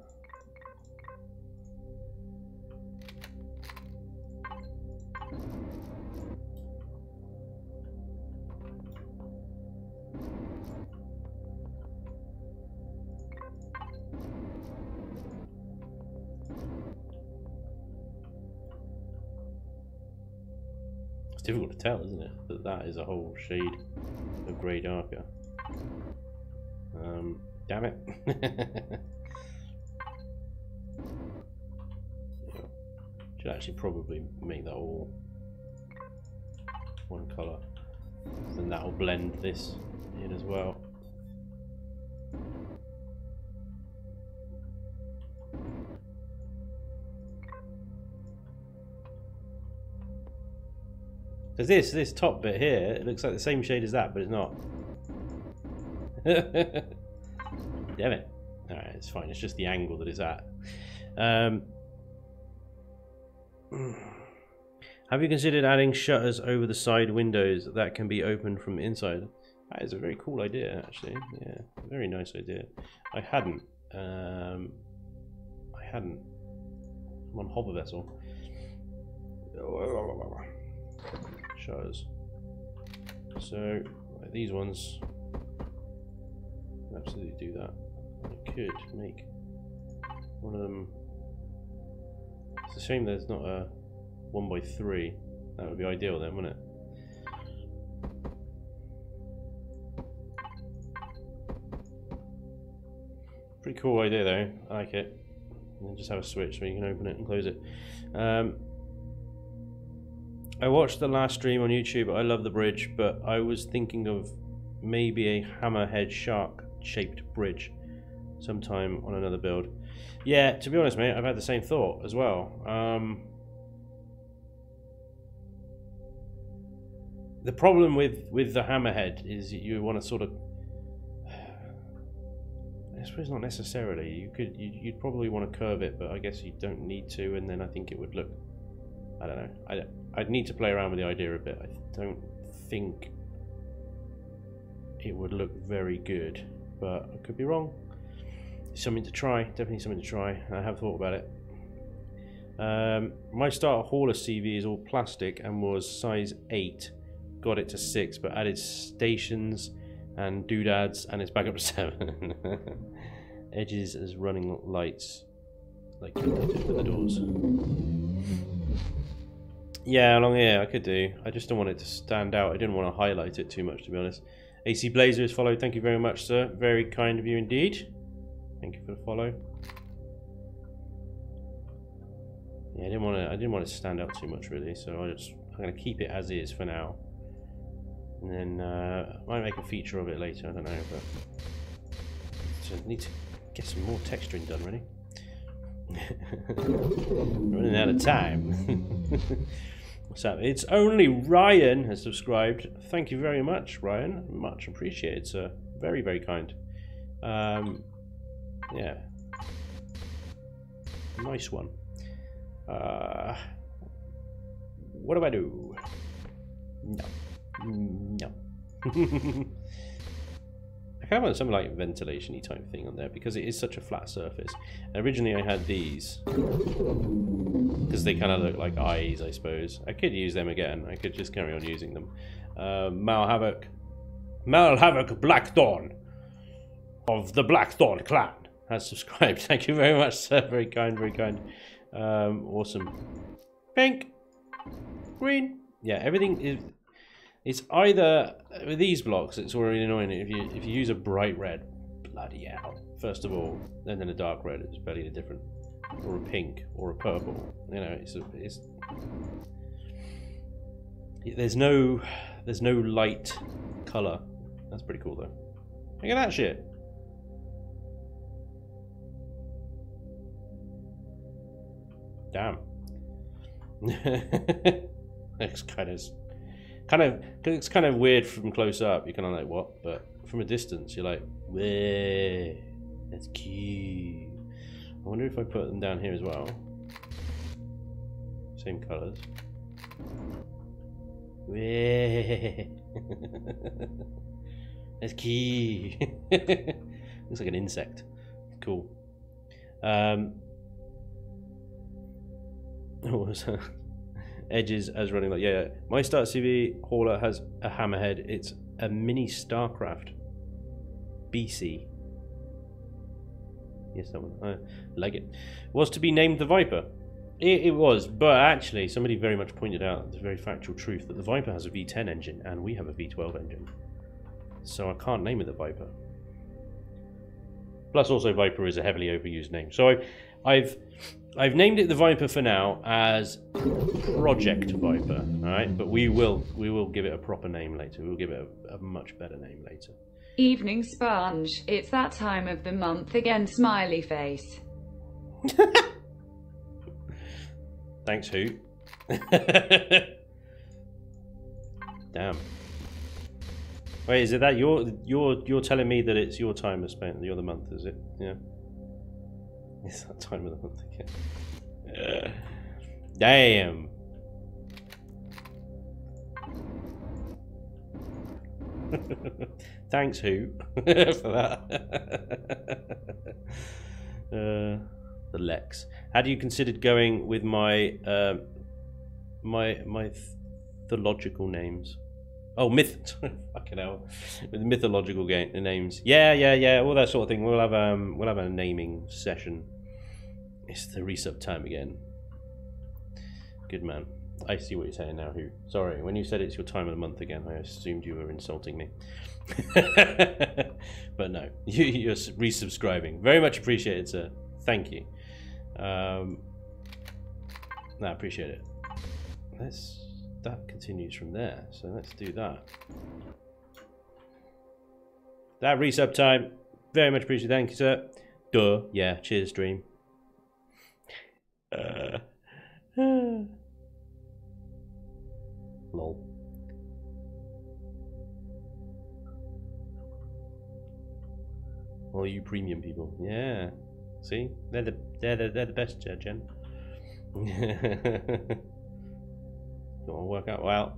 It's difficult to tell, isn't it? That is a whole shade of grey darker. Damn it. Yeah. Should actually probably make that all one colour. Then that will blend this in as well. Because this top bit here, it looks like the same shade as that, but it's not. Damn it. Alright, it's fine. It's just the angle that it's at. Have you considered adding shutters over the side windows that can be opened from inside? That is a very cool idea, actually. Yeah, very nice idea. I hadn't. I'm on hover vessel. Shutters. So, like these ones, absolutely do that. I could make one of them. It's a shame there's not a 1x3. That would be ideal then, wouldn't it? Pretty cool idea though. I like it. And then just have a switch so you can open it and close it. I watched the last stream on YouTube. I love the bridge, but I was thinking of maybe a hammerhead shark shaped bridge sometime on another build. Yeah, to be honest, mate, I've had the same thought as well. The problem with the hammerhead is you want to sort of, I suppose not necessarily. You'd probably want to curve it, but I guess you don't need to. And then I think it would look, I don't know. I'd need to play around with the idea a bit. I don't think it would look very good, but I could be wrong. something to try. Definitely something to try. I have thought about it. My starter hauler CV is all plastic and was size 8. Got it to 6, but added stations and doodads, and it's back up to 7. Edges as running lights, like you did with the doors. Yeah, along here I could do. I just don't want it to stand out. I didn't want to highlight it too much, to be honest. AC Blazer is followed. Thank you very much, sir. Very kind of you indeed. Thank you for the follow. Yeah, I didn't want it to stand out too much, really. So I'm going to keep it as is for now. And then I might make a feature of it later. I don't know, but I need to get some more texturing done, really. Running out of time. What's up? It's only Ryan has subscribed. Thank you very much, Ryan. Much appreciated, sir. Very, very kind. Yeah. Nice one. What do I do? No. No. I kind of want something like ventilation-y type thing on there because it is such a flat surface. Originally I had these because they kind of look like eyes, I suppose. I could use them again. I could just carry on using them. Mal Havoc Blackthorn of the Blackthorn clan has subscribed. Thank you very much, sir. Very kind, very kind. Awesome. Pink, green. Yeah, everything is. It's either with these blocks. It's already annoying if you use a bright red. Bloody hell! First of all, and then a dark red. It's barely different, or a pink, or a purple. You know, there's no light color. That's pretty cool though. Look at that shit. Damn. It's kind of weird from close up. You're kind of like, what? But from a distance, you're like, way. That's cute. I wonder if I put them down here as well. Same colours. Way. That's cute. Looks like an insect. Cool. What was that? Edges as running like, yeah. My start CV hauler has a hammerhead. It's a mini Starcraft BC. Yes, that one. I like it. Was to be named the Viper. It was, but actually somebody very much pointed out the very factual truth that the Viper has a V10 engine and we have a V12 engine. So I can't name it the Viper. Plus also Viper is a heavily overused name. So I've named it the Viper for now as Project Viper, alright? But we will give it a proper name later. We'll give it a much better name later. Evening Spanj, it's that time of the month again, smiley face. Thanks, who? Damn. Wait, is it that you're telling me that it's your time of spent the other month, is it? Yeah. It's that time of the month again. Damn. Thanks, who, for that. The Lex. Had you considered going with my mythological names? Oh, fucking hell, with mythological names. Yeah, all that sort of thing. We'll have a naming session. It's the resub time again. Good man. I see what you're saying now, who. Sorry, when you said it's your time of the month again, I assumed you were insulting me. But no, you're resubscribing. Very much appreciated, sir. Thank you. I appreciate it. That continues from there, so let's do that. That resub time. Very much appreciated. Thank you, sir. Duh. Yeah, cheers, stream. Lol. All you premium people, yeah. See, they're the best, Jen. It'll work out well.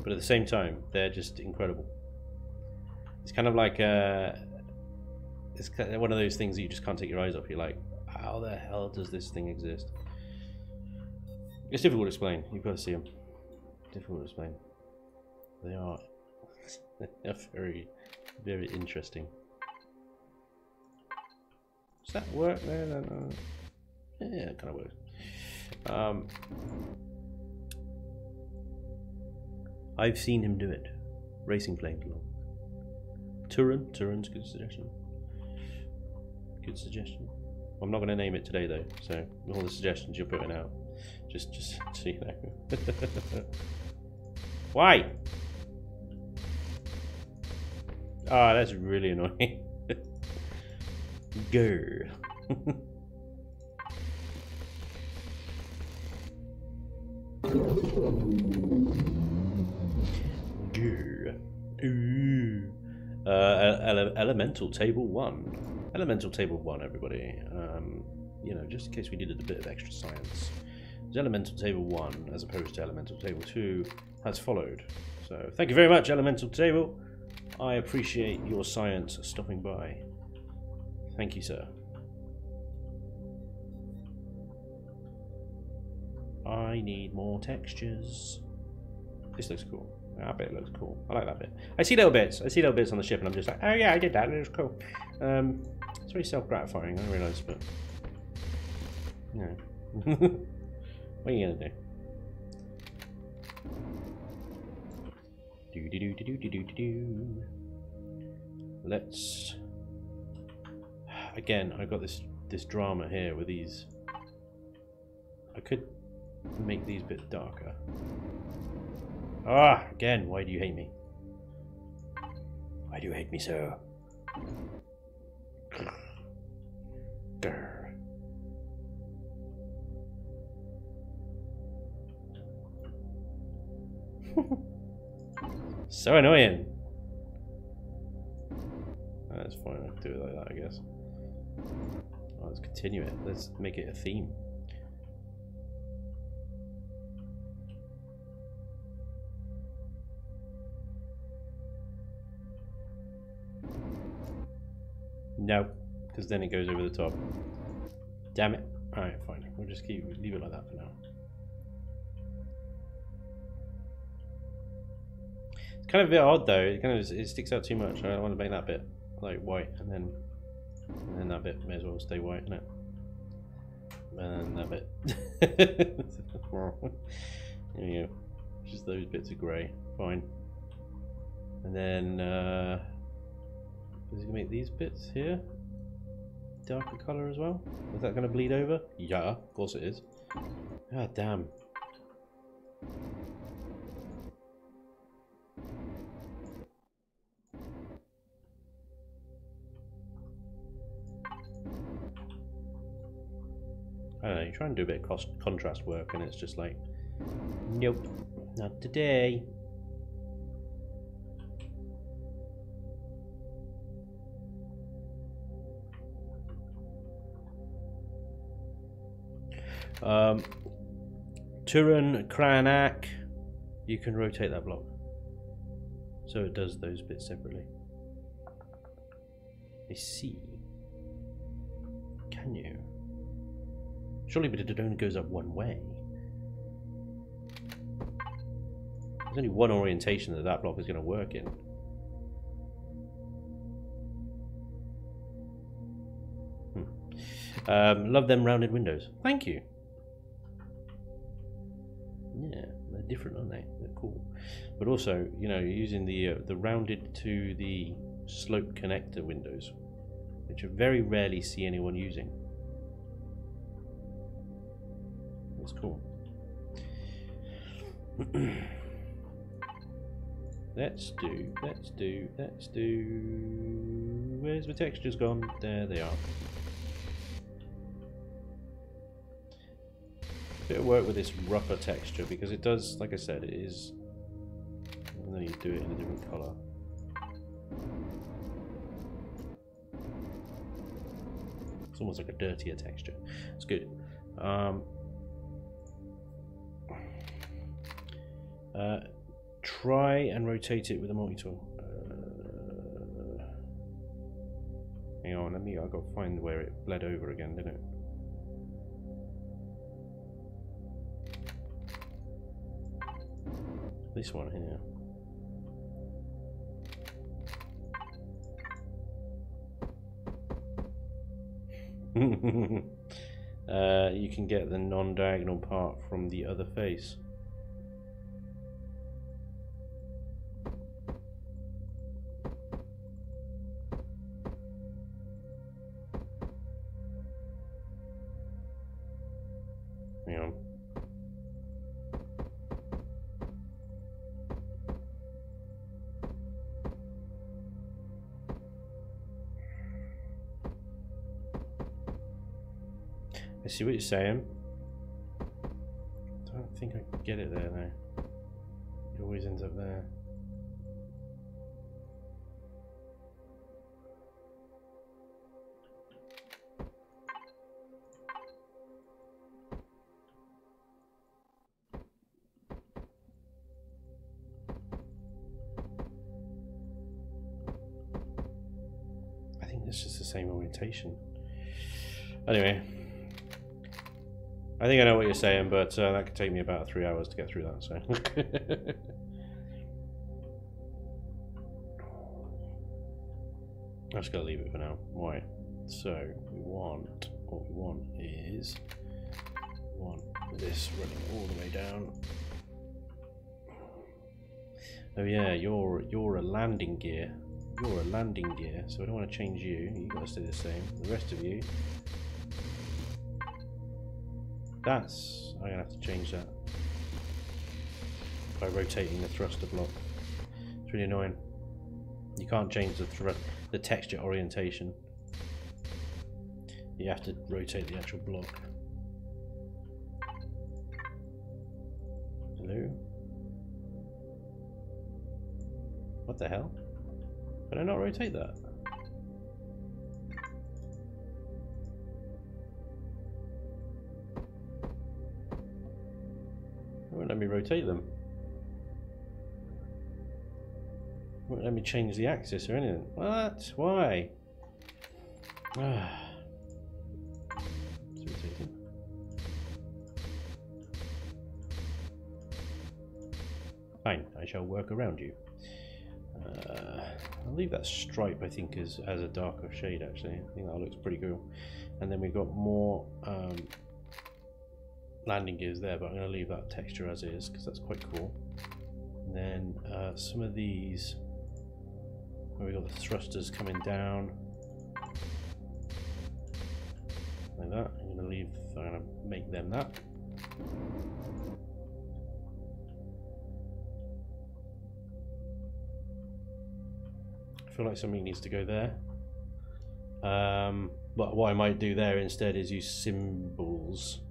but at the same time, they're just incredible. It's kind of like it's kind of one of those things that you just can't take your eyes off. You're like, how the hell does this thing exist? It's difficult to explain. You've got to see them. Difficult to explain. They are very, very interesting. Does that work there? No. Yeah, it kind of works. I've seen him do it. Racing planes along. Turin's good suggestion. Good suggestion. I'm not going to name it today though, so all the suggestions you're putting out, just so you know. Why? Ah, that's really annoying. Grr. Grr. Ooh. Elemental table 1. Elemental table 1, everybody. You know, just in case we needed a bit of extra science. There's Elemental table 1 as opposed to Elemental table 2 has followed. So thank you very much, Elemental table. I appreciate your science stopping by. Thank you, sir. I need more textures. This looks cool. That bit looks cool. I like that bit. I see little bits. I see little bits on the ship, and I'm just like, oh yeah, I did that. It was cool. It's very self-gratifying. I realise, but you know, what are you gonna do? Let's. Again, I've got this drama here with these. I could make these a bit darker. Ah, again, why do you hate me? Why do you hate me so? Grr. So annoying. That's fine, I can do it like that, I guess. Oh, let's continue it. Let's make it a theme. No, because then it goes over the top. Damn it. Alright, fine. We'll just leave it like that for now. It's kind of a bit odd though. It sticks out too much. I don't want to make that bit like white, and then that bit may as well stay white, isn't it? And that bit. There you go. Just those bits of grey. Fine. And then is it gonna make these bits here darker colour as well? Is that gonna bleed over? Yeah, of course it is. God damn. I don't know, you try and do a bit of contrast work and it's just like, nope, not today. Turin Kranak, you can rotate that block so it does those bits separately. I see. Can you? Surely, but it only goes up one way. There's only one orientation that block is going to work in. Love them rounded windows. Thank you. Yeah, they're different, aren't they? They're cool. But also, you know, using the rounded to the slope connector windows, which I very rarely see anyone using. That's cool. Let's do. Where's the textures gone? There they are. Bit of work with this rougher texture because it does, like I said, it is. And then you do it in a different colour. It's almost like a dirtier texture. It's good. Try and rotate it with a multi-tool. Hang on, I've got to find where it bled over again, didn't it? This one here. You can get the non-diagonal part from the other face. Hang on. I see what you're saying. I don't think I can get it there though. It always ends up there. I think it's just the same orientation. Anyway. I think I know what you're saying, but that could take me about 3 hours to get through that, so. I'm just going to leave it for now. Why? So, what we want is, this running all the way down. Oh yeah, you're a landing gear. You're a landing gear, so I don't want to change you. You've got to stay the same. The rest of you. I'm gonna have to change that by rotating the thruster block. It's really annoying. You can't change the texture orientation. You have to rotate the actual block. Hello? What the hell? Can I not rotate that? It won't let me rotate them. It won't let me change the axis or anything. What? Why? It's rotating. Fine, I shall work around you. I'll leave that stripe, I think, as a darker shade actually. I think that looks pretty cool. And then we've got more landing gears there, but I'm going to leave that texture as is because that's quite cool. And then some of these, where we've got the thrusters coming down like that. I'm going to make them that. I feel like something needs to go there. But what I might do there instead is use symbols.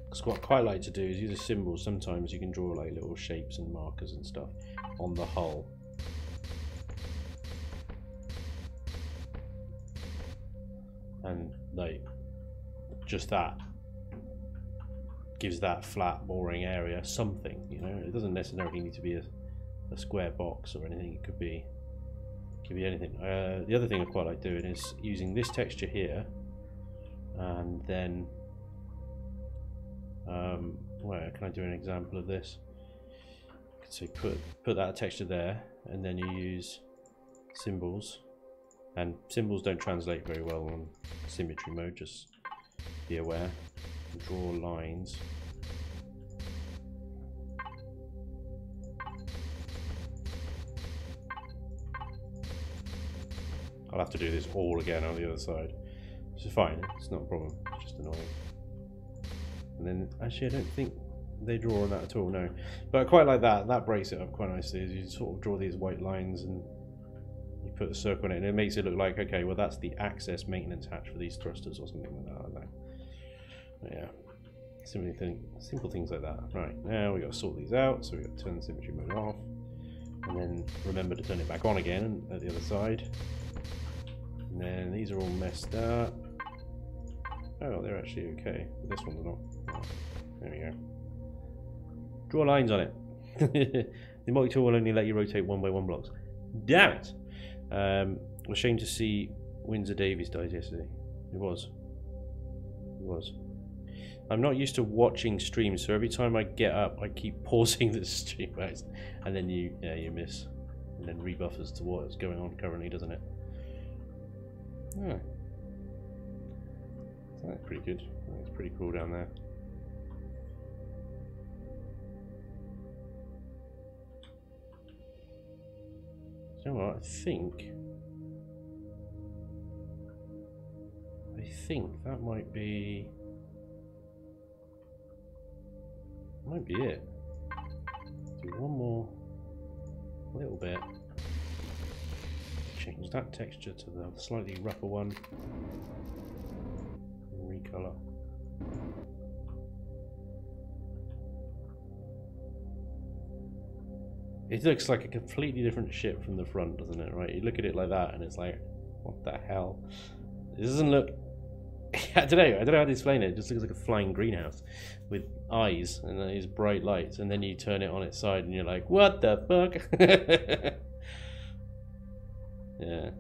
Because what I quite like to do is use a symbol. Sometimes you can draw like little shapes and markers and stuff on the hull. And like just that gives that flat, boring area something, you know. It doesn't necessarily need to be a square box or anything. It could be anything. The other thing I quite like doing is using this texture here, and then where can I do an example of this? I could say put that texture there, and then you use symbols, and symbols don't translate very well on symmetry mode, just be aware. Draw lines. I'll have to do this all again on the other side, which is fine, it's not a problem, it's just annoying. And then, actually I don't think they draw on that at all, no. But I quite like that, that breaks it up quite nicely, is you sort of draw these white lines and you put a circle on it, and it makes it look like, okay, well that's the access maintenance hatch for these thrusters or something like that, I don't know. But yeah, simple things like that. Right, now we've got to sort these out, so we've got to turn the symmetry mode off, and then remember to turn it back on again at the other side. And then these are all messed up. Oh, they're actually okay. But this one's not. Oh, there we go. Draw lines on it. The multi-tool will only let you rotate 1 by 1 blocks. Damn it! Ashamed to see Windsor Davies died yesterday. It was. I'm not used to watching streams, so every time I get up, I keep pausing the stream, right? And then you miss, and then rebuffers to what's going on currently, doesn't it? Oh. That's pretty good. That's pretty cool down there. So what? I think that might be it. Do one more little bit. Change that texture to the slightly rougher one. Recolor. It looks like a completely different ship from the front, doesn't it? Right? You look at it like that, and it's like, what the hell? It doesn't look. I don't know how to explain it. It just looks like a flying greenhouse with eyes and these bright lights, and then you turn it on its side, and you're like, what the fuck? Yeah.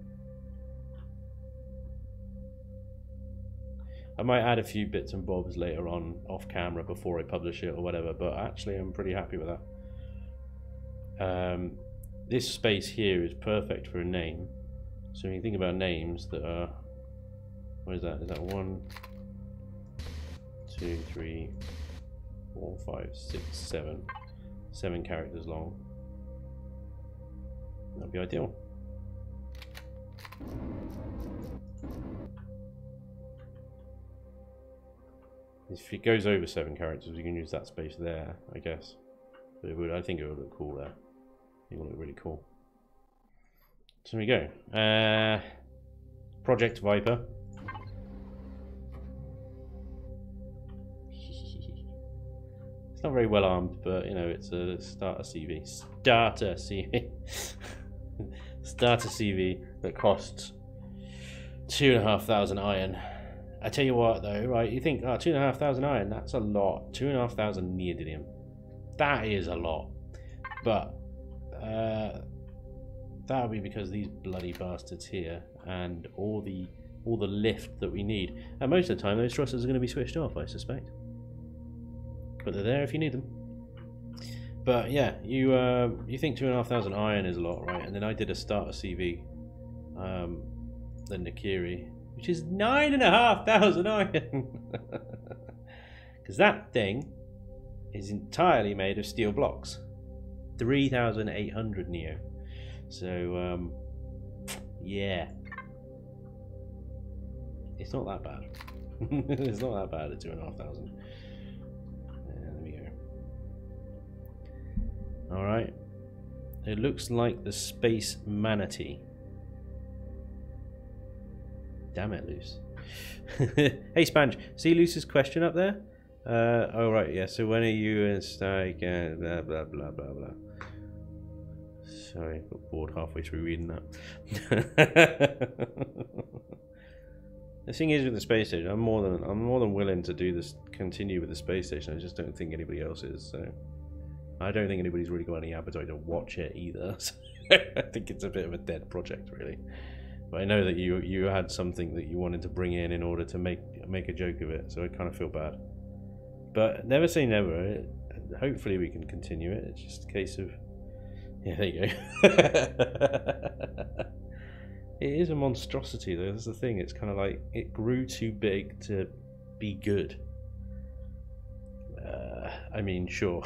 I might add a few bits and bobs later on off camera before I publish it or whatever, but actually I'm pretty happy with that. This space here is perfect for a name. So when you think about names that are, what is that? Is that 1, 2, 3, 4, 5, 6, 7. 7 characters long. That'd be ideal. If it goes over 7 characters, you can use that space there, I guess. But it would, I think it would look cool there. It would look really cool. So there we go. Project Viper. It's not very well armed, but you know, it's a starter CV. Starter CV. Starter CV that costs 2,500 iron. I tell you what though, right, you think, oh, 2,500 iron, that's a lot. 2,500 neodymium. That is a lot. But that'll be because these bloody bastards here and all the lift that we need. And most of the time those thrusters are going to be switched off, I suspect. But they're there if you need them. But yeah, you think 2,500 iron is a lot, right? And then I did a starter CV, the Nakiri, which is 9,500 iron. Because that thing is entirely made of steel blocks. 3,800 neo. So yeah, it's not that bad. It's not that bad at 2,500. There we go. All right. It looks like the space manatee. Damn it, Luce. Hey, Spanj. See Luce's question up there? Oh, right, yeah. So when are you in Stag? Blah, blah, blah, blah, blah. Sorry, got bored halfway through reading that. The thing is with the space station, I'm more than willing to do this, continue with the space station. I just don't think anybody else is. So I don't think anybody's really got any appetite to watch it either. So I think it's a bit of a dead project, really. But I know that you had something that you wanted to bring in order to make a joke of it. So I kind of feel bad. But never say never. Hopefully we can continue it. It's just a case of, yeah, there you go. It is a monstrosity though, that's the thing. It's kind of like, it grew too big to be good. I mean, sure.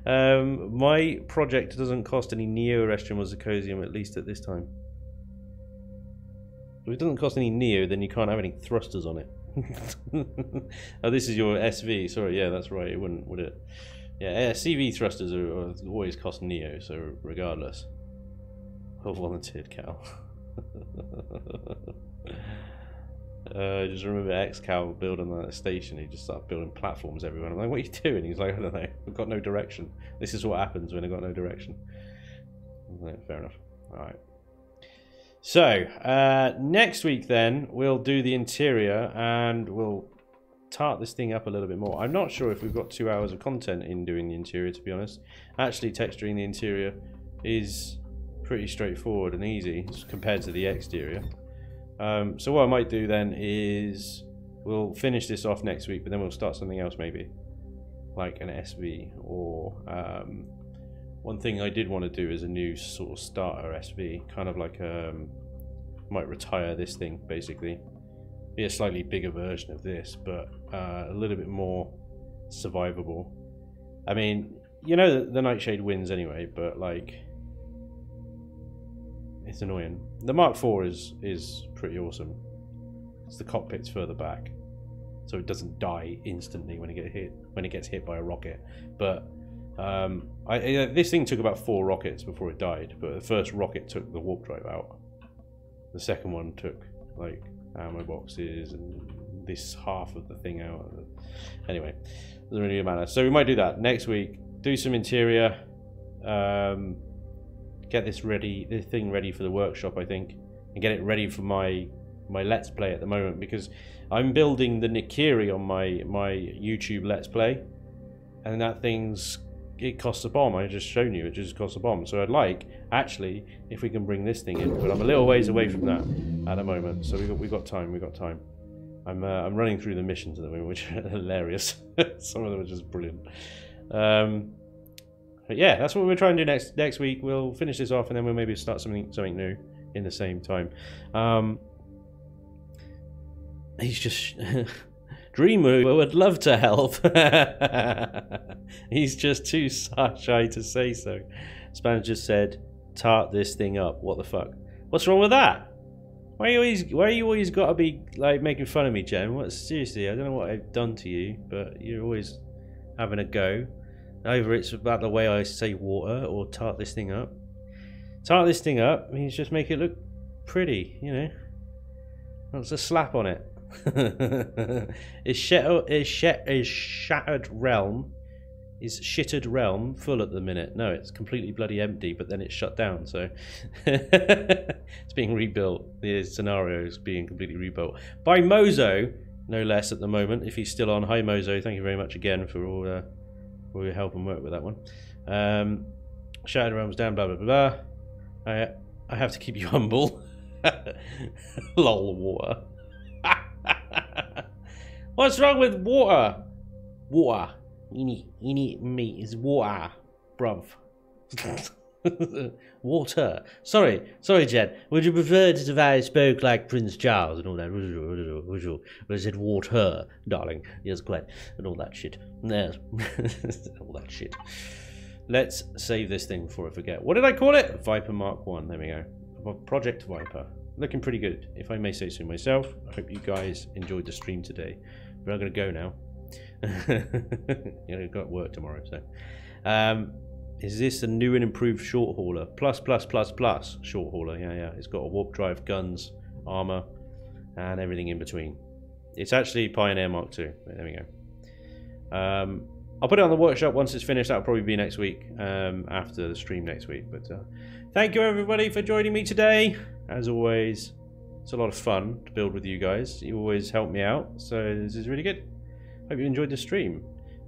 My project doesn't cost any neo-Restrium or Zirconium, at least at this time. If it doesn't cost any neo, then you can't have any thrusters on it. Oh, this is your SV. Sorry, yeah, that's right. It wouldn't, would it? Yeah, CV thrusters are always cost neo, so regardless. Oh, volunteered Cal. I just remember X-Cal building that station. He just started building platforms everywhere. I'm like, what are you doing? He's like, I don't know. I've got no direction. This is what happens when I've got no direction. Like, fair enough. Alright. So, next week then, we'll do the interior and we'll tart this thing up a little bit more. I'm not sure if we've got 2 hours of content in doing the interior, to be honest. Actually, texturing the interior is pretty straightforward and easy compared to the exterior. So what I might do then is we'll finish this off next week, but then we'll start something else maybe, like an SV, or one thing I did want to do is a new sort of starter SV, kind of like might retire this thing basically, be a slightly bigger version of this, but a little bit more survivable. I mean, you know, the Nightshade wins anyway, but like, it's annoying. The Mark IV is pretty awesome. It's the cockpit's further back, so it doesn't die instantly when it gets hit by a rocket. But this thing took about 4 rockets before it died. But the first rocket took the warp drive out. The second one took like ammo boxes and this half of the thing out. Anyway, doesn't really matter. So we might do that next week. Do some interior. Get this thing ready for the workshop, I think, and get it ready for my Let's Play at the moment, because I'm building the Nikiri on my YouTube Let's Play, and that it costs a bomb. I just shown you it just costs a bomb. So I'd like, actually, if we can bring this thing in, but I'm a little ways away from that at the moment. So we got time. I'm running through the missions at the moment, which are hilarious. Some of them are just brilliant. But yeah, that's what we're trying to do next week. We'll finish this off, and then we'll maybe start something new in the same time. He's just Dreamer would love to help. He's just too shy to say so. Spanj just said, "Tart this thing up." What the fuck? What's wrong with that? Why you always got to be like making fun of me, Jen? Seriously, I don't know what I've done to you, but you're always having a go. Either it's about the way I say water or tart this thing up. Tart this thing up means just make it look pretty, you know. That's a slap on it. Is Shattered Realm full at the minute? No, it's completely bloody empty, but then it's shut down, so it's being rebuilt. The scenario is being completely rebuilt by Mozo, no less, at the moment, if he's still on. Hi Mozo, thank you very much again for all your help and work with that one. Shattered Realm's down, blah blah blah blah. I have to keep you humble. Lol, water. What's wrong with water? Water. You need meat is water, bruv. Water. Sorry, Jed. Would you prefer it if I spoke like Prince Charles and all that? But I said water, darling. Yes, quite. And all that shit. Yes. All that shit. Let's save this thing before I forget. What did I call it? Viper Mark 1. There we go. Project Viper. Looking pretty good, if I may say so myself. I hope you guys enjoyed the stream today. But I'm going to go now. I've got work tomorrow, so. Is this a new and improved short hauler? Plus short hauler. Yeah. It's got a warp drive, guns, armor, and everything in between. It's actually Pioneer Mark II. There we go. I'll put it on the workshop once it's finished. That'll probably be next week, after the stream next week. But thank you everybody for joining me today. As always, it's a lot of fun to build with you guys. You always help me out, so this is really good. Hope you enjoyed the stream.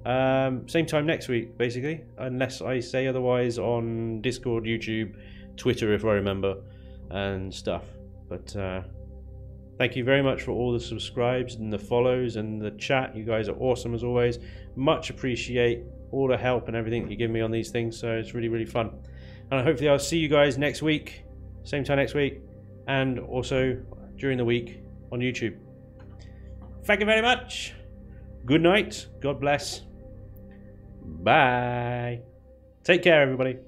Same time next week, basically, unless I say otherwise on Discord, YouTube, Twitter, if I remember, and stuff. But thank you very much for all the subscribes and the follows and the chat. You guys are awesome as always. Much appreciate all the help and everything that you give me on these things, so it's really, really fun. And hopefully I'll see you guys next week, same time next week, and also during the week on YouTube. Thank you very much. Good night. God bless. Bye. Take care, everybody.